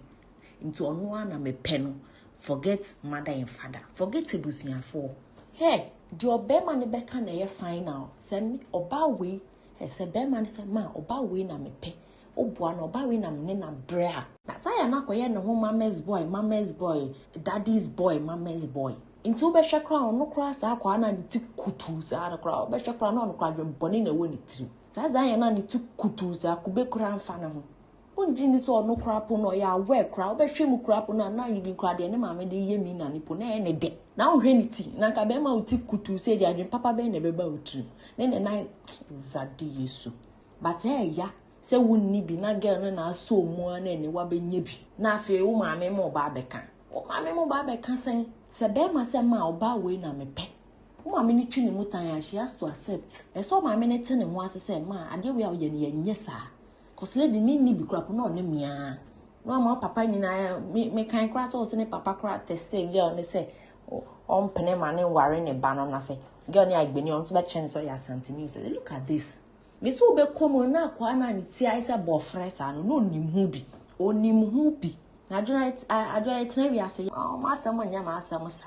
into ono na mepe no forget mother and father forget ebusiafo hey the obema ne beka na ye final say oba we say bema ne say ma oba we na mepe obua no ba we na mene na bra na saya na koye ne ho mama's boy daddy's boy mama's boy into be hwekra no kra sa akwa na ni tikutu sa akra be hwekra no kra dwem boni na woni tiri sa dan na ni tikutu sa kube kra mfa na ho onji ni so no kra po no ya we kra be hwe mu kra po na yibi kra de ne mama de ye mi na ni po na ne de na wo hwe ni ti na ka be ma utikutu se de adwen papa be na be ba utiri ne na zade yesu but ya se wunni bi na girl na aso mu na ne wa benye bi na afi wo maame mo ba beka wo maame mo ba beka sen se be ma se ma oba we na mepe wo maame ni twi ni mutan ya she has to accept e so maame ne te ne ho asese ma ade we a ye ne yenye sa cause lady mi ni bi krapo na ne mia no ma papa nyina me kan kra so ne papa kra test girl ne se on pene mane ware ne ba no na say girl ni agbeni on to be chen so ya santimi say look at this me so be come na kwa na ni ti ai say bofre sa no nim hu bi onim hu bi na adwa tena wi ase ma asem nya ma asem sa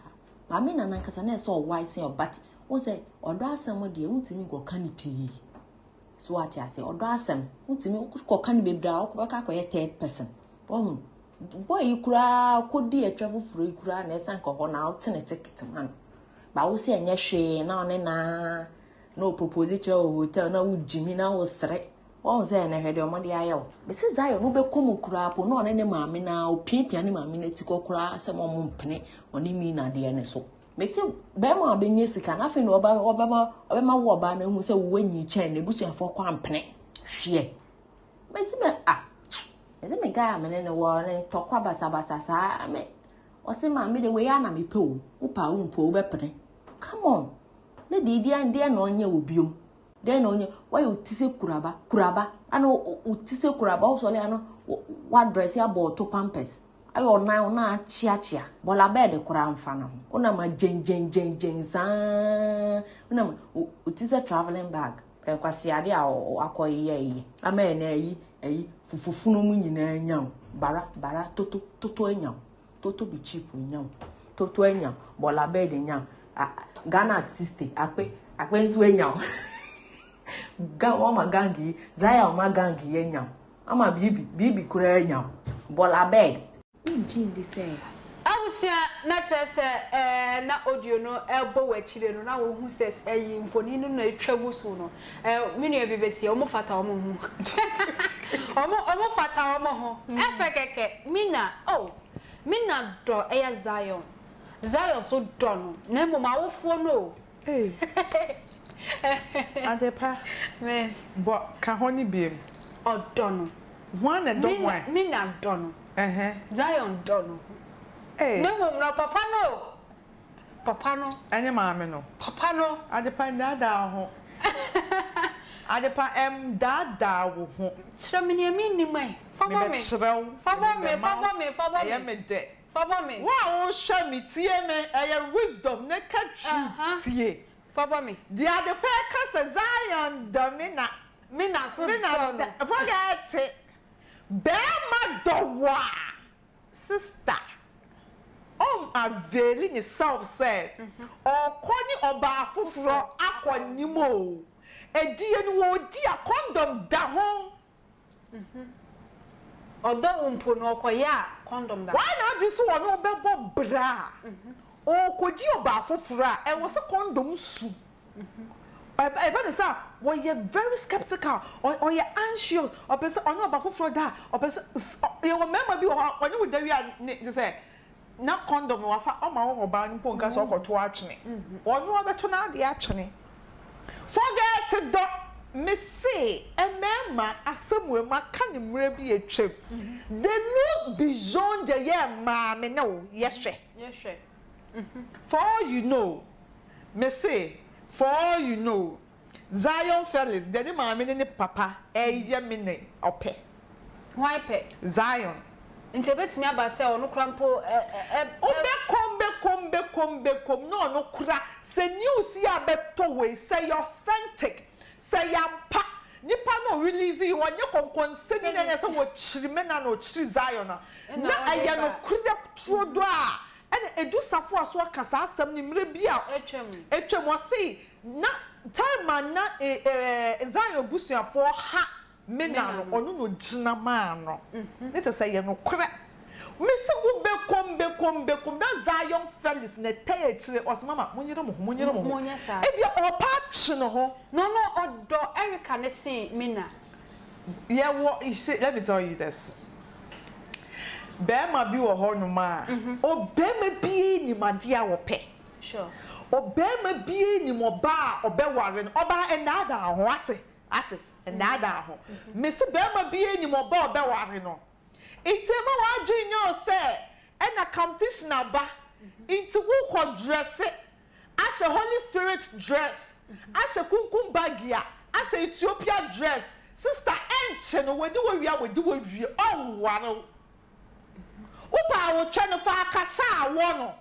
ma me na nankasa na so wise but won say odo asem de untimi go kan pi so ati ase odo asem untimi ko kan bebra ko ka koye third person boy ikura kodi atwa fufuro ikura na esan ko ho na utene ticket man ba wo se enya hwe na one na no propose che hotel na wo gyimi na wo sere won say na hwede omode ayew be se Zion no be komu kura po na one ne maame na opiapia ne maame na tiko kura asem omo mpene one Mina de ne so me se be ma abenye sika na fe no oba ma wo oba na hu se wo wanyi che na ebusuafo kwa mpene hwe me se me eze me guy amene ne wo ne tokwa basabasa sa me ose ma me de we ya na me pe o upa wo mpo be pene come on ne di ande na onye obiom de na onye why otise kuraba ana otise kuraba o so le ano wa dress ya bo to pampers ayo na chia bola bed kura mfa na ho una ma jen sa una ma otise traveling bag e kwasi ade a akoye yi ama na yi fufufuno mu nyina nyam bara toto anyam toto bi cheap nyam toto anyam bola bed nyam Ghana artiste akpe nzu anyam ma gangi Zion ma gangi anyam ama bibi kura anyam bola bed Njindi say Abusia na chese na audio no ebo wachire no na wo hu ses eyi mfoni no na etwagu so no menu ebibesi omo fata omo hu omo fata omo ho efekeke Mina do eya Zion so do no na mo ma wofo no Adepa yes bo ka honi biem odo no one and don't one Mina do no Zion do no no papa no anya maame no papa no adepa dada ho adepa dada wo ho kyerɛ me ne mi mai faba me ya me de faba me wa wo hwa me tie me aya wisdom ne ka tru tie faba me the adepa ka se Zion do Mina so do forget be ma do wa sister aveli ni self said okoni oba fufuro akonimo edie ni wo di a condom da ho odo umpo no okoya condom da why na do so no bebo bra okodi oba fufuro a e wo se condom su But say we are very skeptical or you anxious or person on oba fufuro da or person you remember be when you dey we say na condom wa fa o ma wo ba npo nka so okoto achene onu obeto na ade achene forget do me say emema asemwe maka ne mre bi etwem they look beyond the year ma me no yehwe for all you know me say for all you know Zionfelix the ma me ne papa eye me ne ope why pe Zion nti betimi aba se ono krampo kombe no no kura se news ya beto we say authentic say yampa nipa no release you onye konkonse ni na se wo chirime na no chiri Zion na aya no kura trodo a ene edu safo aso akasa asem ni mre bia etwem o see na time na Zion busuafo ha Mina no onu no gina ma no let us say ye no kra me se wo be kom da Zionfelix na tay chire osmama monyere mo e bia opa chi no ho no odo Erica ne say Mina yeah what let me tell you this Bema bi wo ho no ma o bema bi ni made a wo pe sure o bema bi ni mo ba obeware no oba enada ho ate and nada ho me se bema bi enyim oba obeware no itema wa dwenyo se ena competition aba into wo ko dress ashe Holy Spirit dress ashe kunkum bagia ashe Ethiopia dress sister enche no wedi wo wie on ware upa wo twa no fa akasa wo no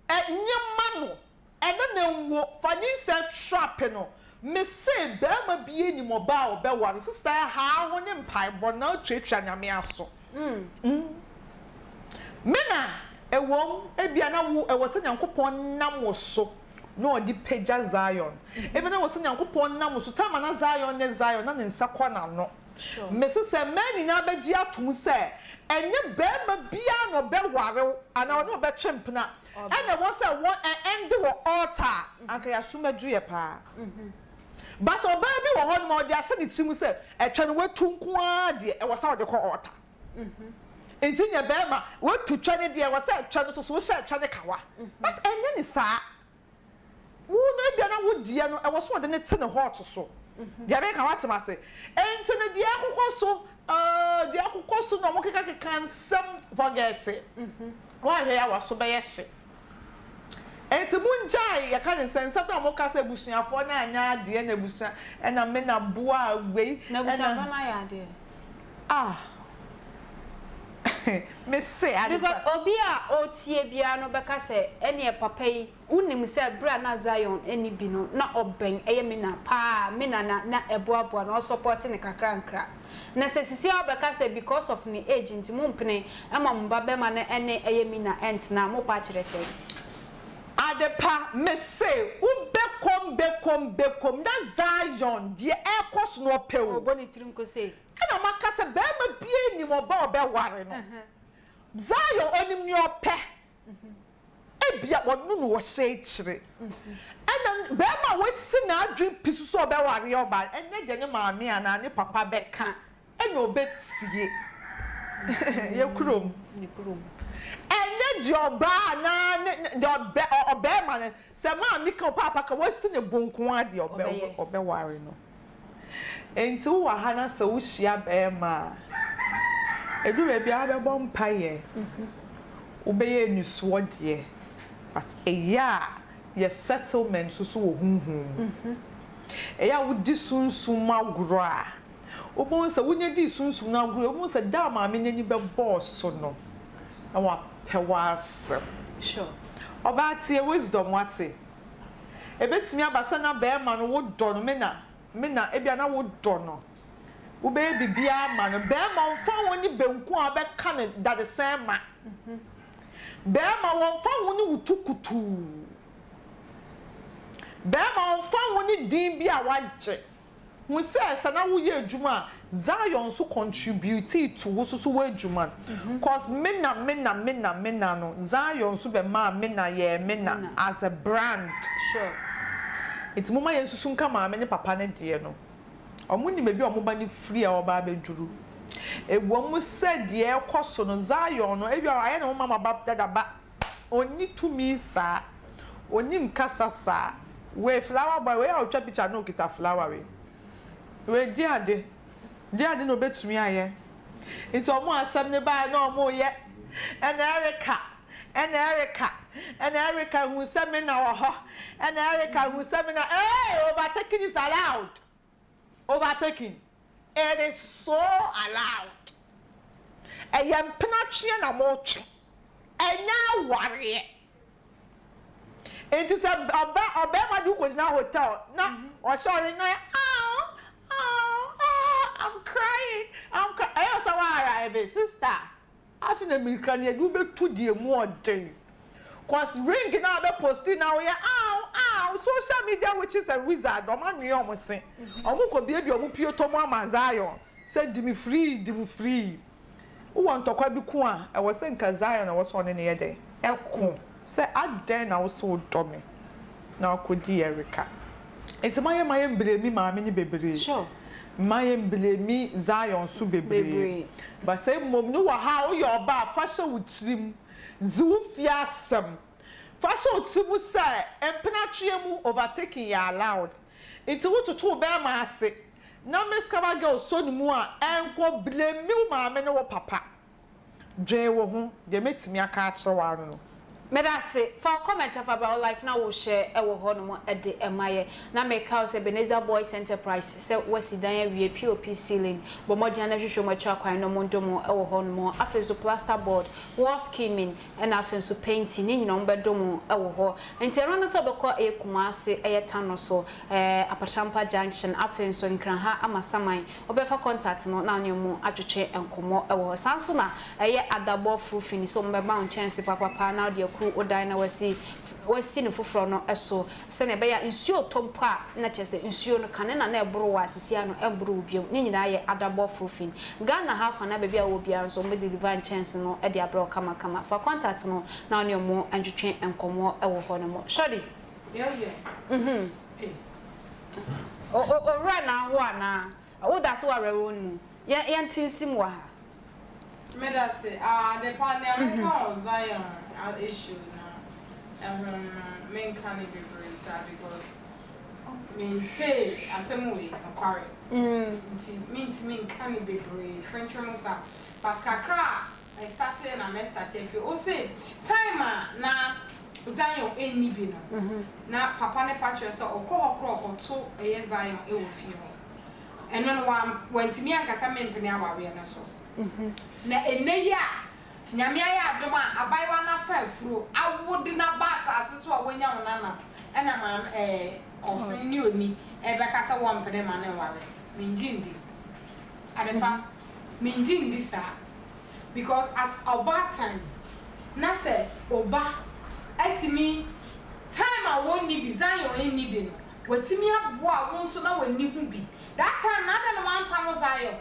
nyema no ene na nwo fani se trap no me say be ma bie ni mo ba obeware sister ha ho ne mpai bo na twetwa nyame aso Mina ewom ebia na wo ewo se nyankopon nam wo so no odi pagya Zion ebe na wo se nyankopon nam wo so tama na Zion na ne nsakwa na no me se mani na bagi atum se enye be ma bia no be ware ana no be chempna ana wo se wo end wo altar anka ya sumadu ye pa but oba bi wo ho no odi ase ne timu se etwa no watunku a de e wo sa odi ko altar enti nya be ma watutwa ne de e wo sa etwa no so wo sha etwa ne kawa but enye ni sa wo na bia na wo die no e wo so odi ne te ne hot so dia be ka watima se enti ne dia akokɔ so no mo keka nsɛm forget it wa hwe ya wa so be ye hye enti munjai ya ka nsɛm na mo ka se busuafo na anya ade na busa na me na boa wei na busuafo na ya ade me say because obi a otie bia no beka se ene papa yi unim se bra na Zion eni bi no na oben eye Mina pa Mina na eboaboa na support ne kakra na se sisi obeka se because of ni agent mu mpene emamba be ma na ene eye Mina ent na mo pa kire se adepa me say bekom na Zion die ekos no pewo oboni tirinko se ana maka se be ma bie ni mo ba obe ware no Zion onim ni ope ebia wonu no wo hye kire ana be ma wasi na adwin pisu so obe ware oba enne je ne maame ana ne papa beka enya obetie ye kurom enne je oba na je obe ma ne se maame ka papa ka wasi ne bonkon ade obe ware no enti wo ha na se wo hia be ma edu be bia be bom paye wo be ye nuso de but eya ye settlement so wo hunhun eya wo di sunsun magro a wo bon se wo nya di sunsun na agro wo bon se da ma me nani be boss no na wa pewas sure oba tie wisdom wate ebetimi abasa na be ma no wo do no Mina ebia na wo do no wo be bibia ma no be ma mfa woni benku a be ka ne dade sen ma be ma wo mfa woni wutukutu be ma mfa woni din bi a wagye hu se na wo ye adwuma Zion so contribute to wo so wo adwuma cause Mina no Zion so be ma Mina ye Mina as a brand sure it's mama yensusun ka maame ne papa ne de no omuni mebi omoba ni free a oba abeduru ewo mu se de ekoso no Zion no ebi aye na mama bapteda ba oni tumi sa oni mkasasa we flower boy we outwa picture no kita flower we diade no betumi aye it's omo asem ne ba na omo ye and Erica who seminar or her, and Erica who seminar. Hey, overtaking is allowed. Overtaking. It is so allowed. A young penachian a mochi. And now warrior. It is a Obama Duke was now hotel. No, or sorry, no. I'm crying. I also want to sister. I feel American you do be too dear more day. Cause ring now be posting now ya social media which is a wizard or man you almost say. Omo ko bia bi omo pio to mo Zion. Say di me free. Who want to kwa bi ku a I was saying ka Zion I was on in here dey. E ko say aden na wo so do me. Na ko di Erica. It's my blame maame ni bebre. Sure. My blame Zion so bebre. But say mom no how your ba fashion with trim. Zufiasem. Fashion timu say empenatrie mu overtaking ya allowed. It's what to be ma ase. Na Miss Cover girl so ni mu a enko blame me maame ne wo papa. Dwen wo ho de metimi aka akere wa no. Medase for comment about like now we share e wo ho no mo e de emaye na make house Ebenezer Boys Enterprise say wasidan wie POP ceiling bo mo dia na hwehwe mo twa kwan no mo ndomo e wo ho no mo afenso plasterboard wall skimming and afenso painting ni nyina mo bedomo e wo ho enti ero no so bekọ e Kumase e tano so Apachampa Junction afenso nkranha amasaman obefa contact no na anyomo atwetwe enkomo e wo ho sanso na e adabo frufini so mo be ba on chance papa na de Odina wasi no foforo no eso se na be ya nsuo tompo a na chese nsuo no kane na na ebro wa asisia no ebro biom ni nyina ye adabo frofin Ghana half na be bia wo bia so me deliver chance no e de abro kama for contact no na oni mo antwetwe enkomo e wo ho no mo shodi o rana ho ana wo da so arewo nu ye ntinsim wa ha me da say the panel Zion issue now main candidate because say assemble acquire mean candidate French Musa but kakra I started and I started if you say time na Zion any bi no na papa ne patch so okọ to e Zion e wo fie and no one went me ankasa me mpene awawe na so na eneya nyame aya adoma abaiwa na fafuro awodi na basa aseso a wonya wonana ena ma osin ni oni e be kasa wo mpene ma na wale minjindi adepa minjindi sa because as oba time na say oba atimi time a wonni bi Zion eni bi no watimi aboa won so na wonni hu bi that time na de no man pamo Zion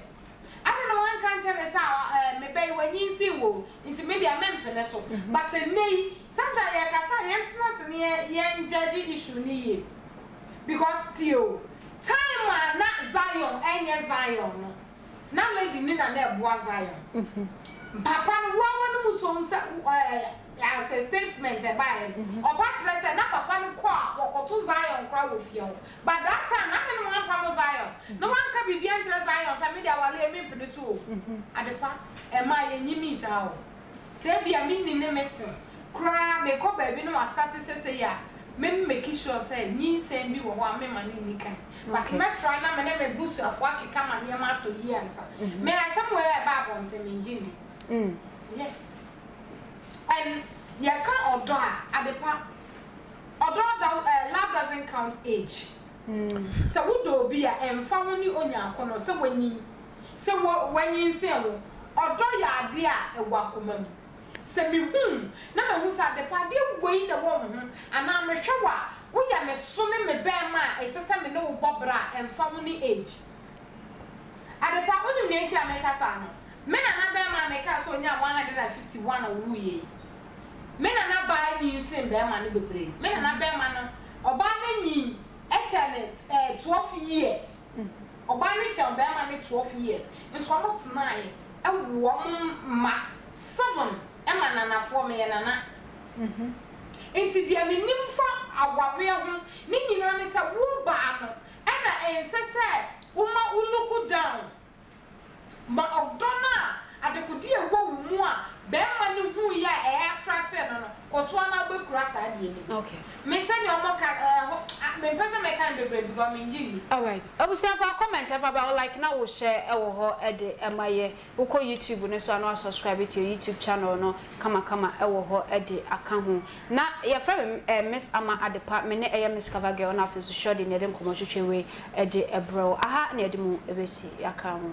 I don't know one can't tell us how maybe when you see wo into maybe a member so but nay sometimes I can say yes judge issue ni because still time na Zion any Zion na lady ni na na boa Zion papa no wa no muto nsa as a statement e buy oba chere say na papa no kwa to Zion kwa wo fie but that time na no one pamo Zion no one can be bien chere Zion say me dia wale me pede so adepa e ma ye nyimi sa o say bia me ni ne mesen kra me ko ba bi no start say ya me make sure say nyi sem bi wo ho me ma ni kan but me try na me na me busu afo akeka ma ne ma to yi ansa me somewhere ba bon say me njindi yes and you can't order adepa order that love doesn't count age so wo do be a emfa woni onya akono so wanyi so wanyi nse wo order ya ade a ewa komam se mi hu na me hu sa adepa de woi na wo hu ana me hwewa wo ya me so me be ma e tese me no wo bobra emfa woni age adepa woni ne ti ameka sa no me na be ma ameka so nya 151 owu ye Mina na buy ni nsin be ma no bebre. Mina na be ma no oba na nyi e chele 12 years. Oba ni che be ma ni 12 years. Nso mo tnae e wo ma 7 e ma nana fo me ye nana. Enti dia me nimfa awawe ho ni nyina ne se wo ba no e na ense se wo ma uluku down. Ma odona adekodi ewo mu a be ma ni hu ya e attract no koso na be kura sa de ni okay me say ni omo ka me person me kan bebre because me njini all right obusia for comment about like na wo share e wo ho e de emaye uko YouTube ne so na subscribe to your YouTube channel no kama e wo ho e de aka ho na ye friend Miss Ama Adepa me ne e Miss Cover Girl na afiso short ne de nkomo twetwe we e de ebro aha na e de mu ebesi aka ho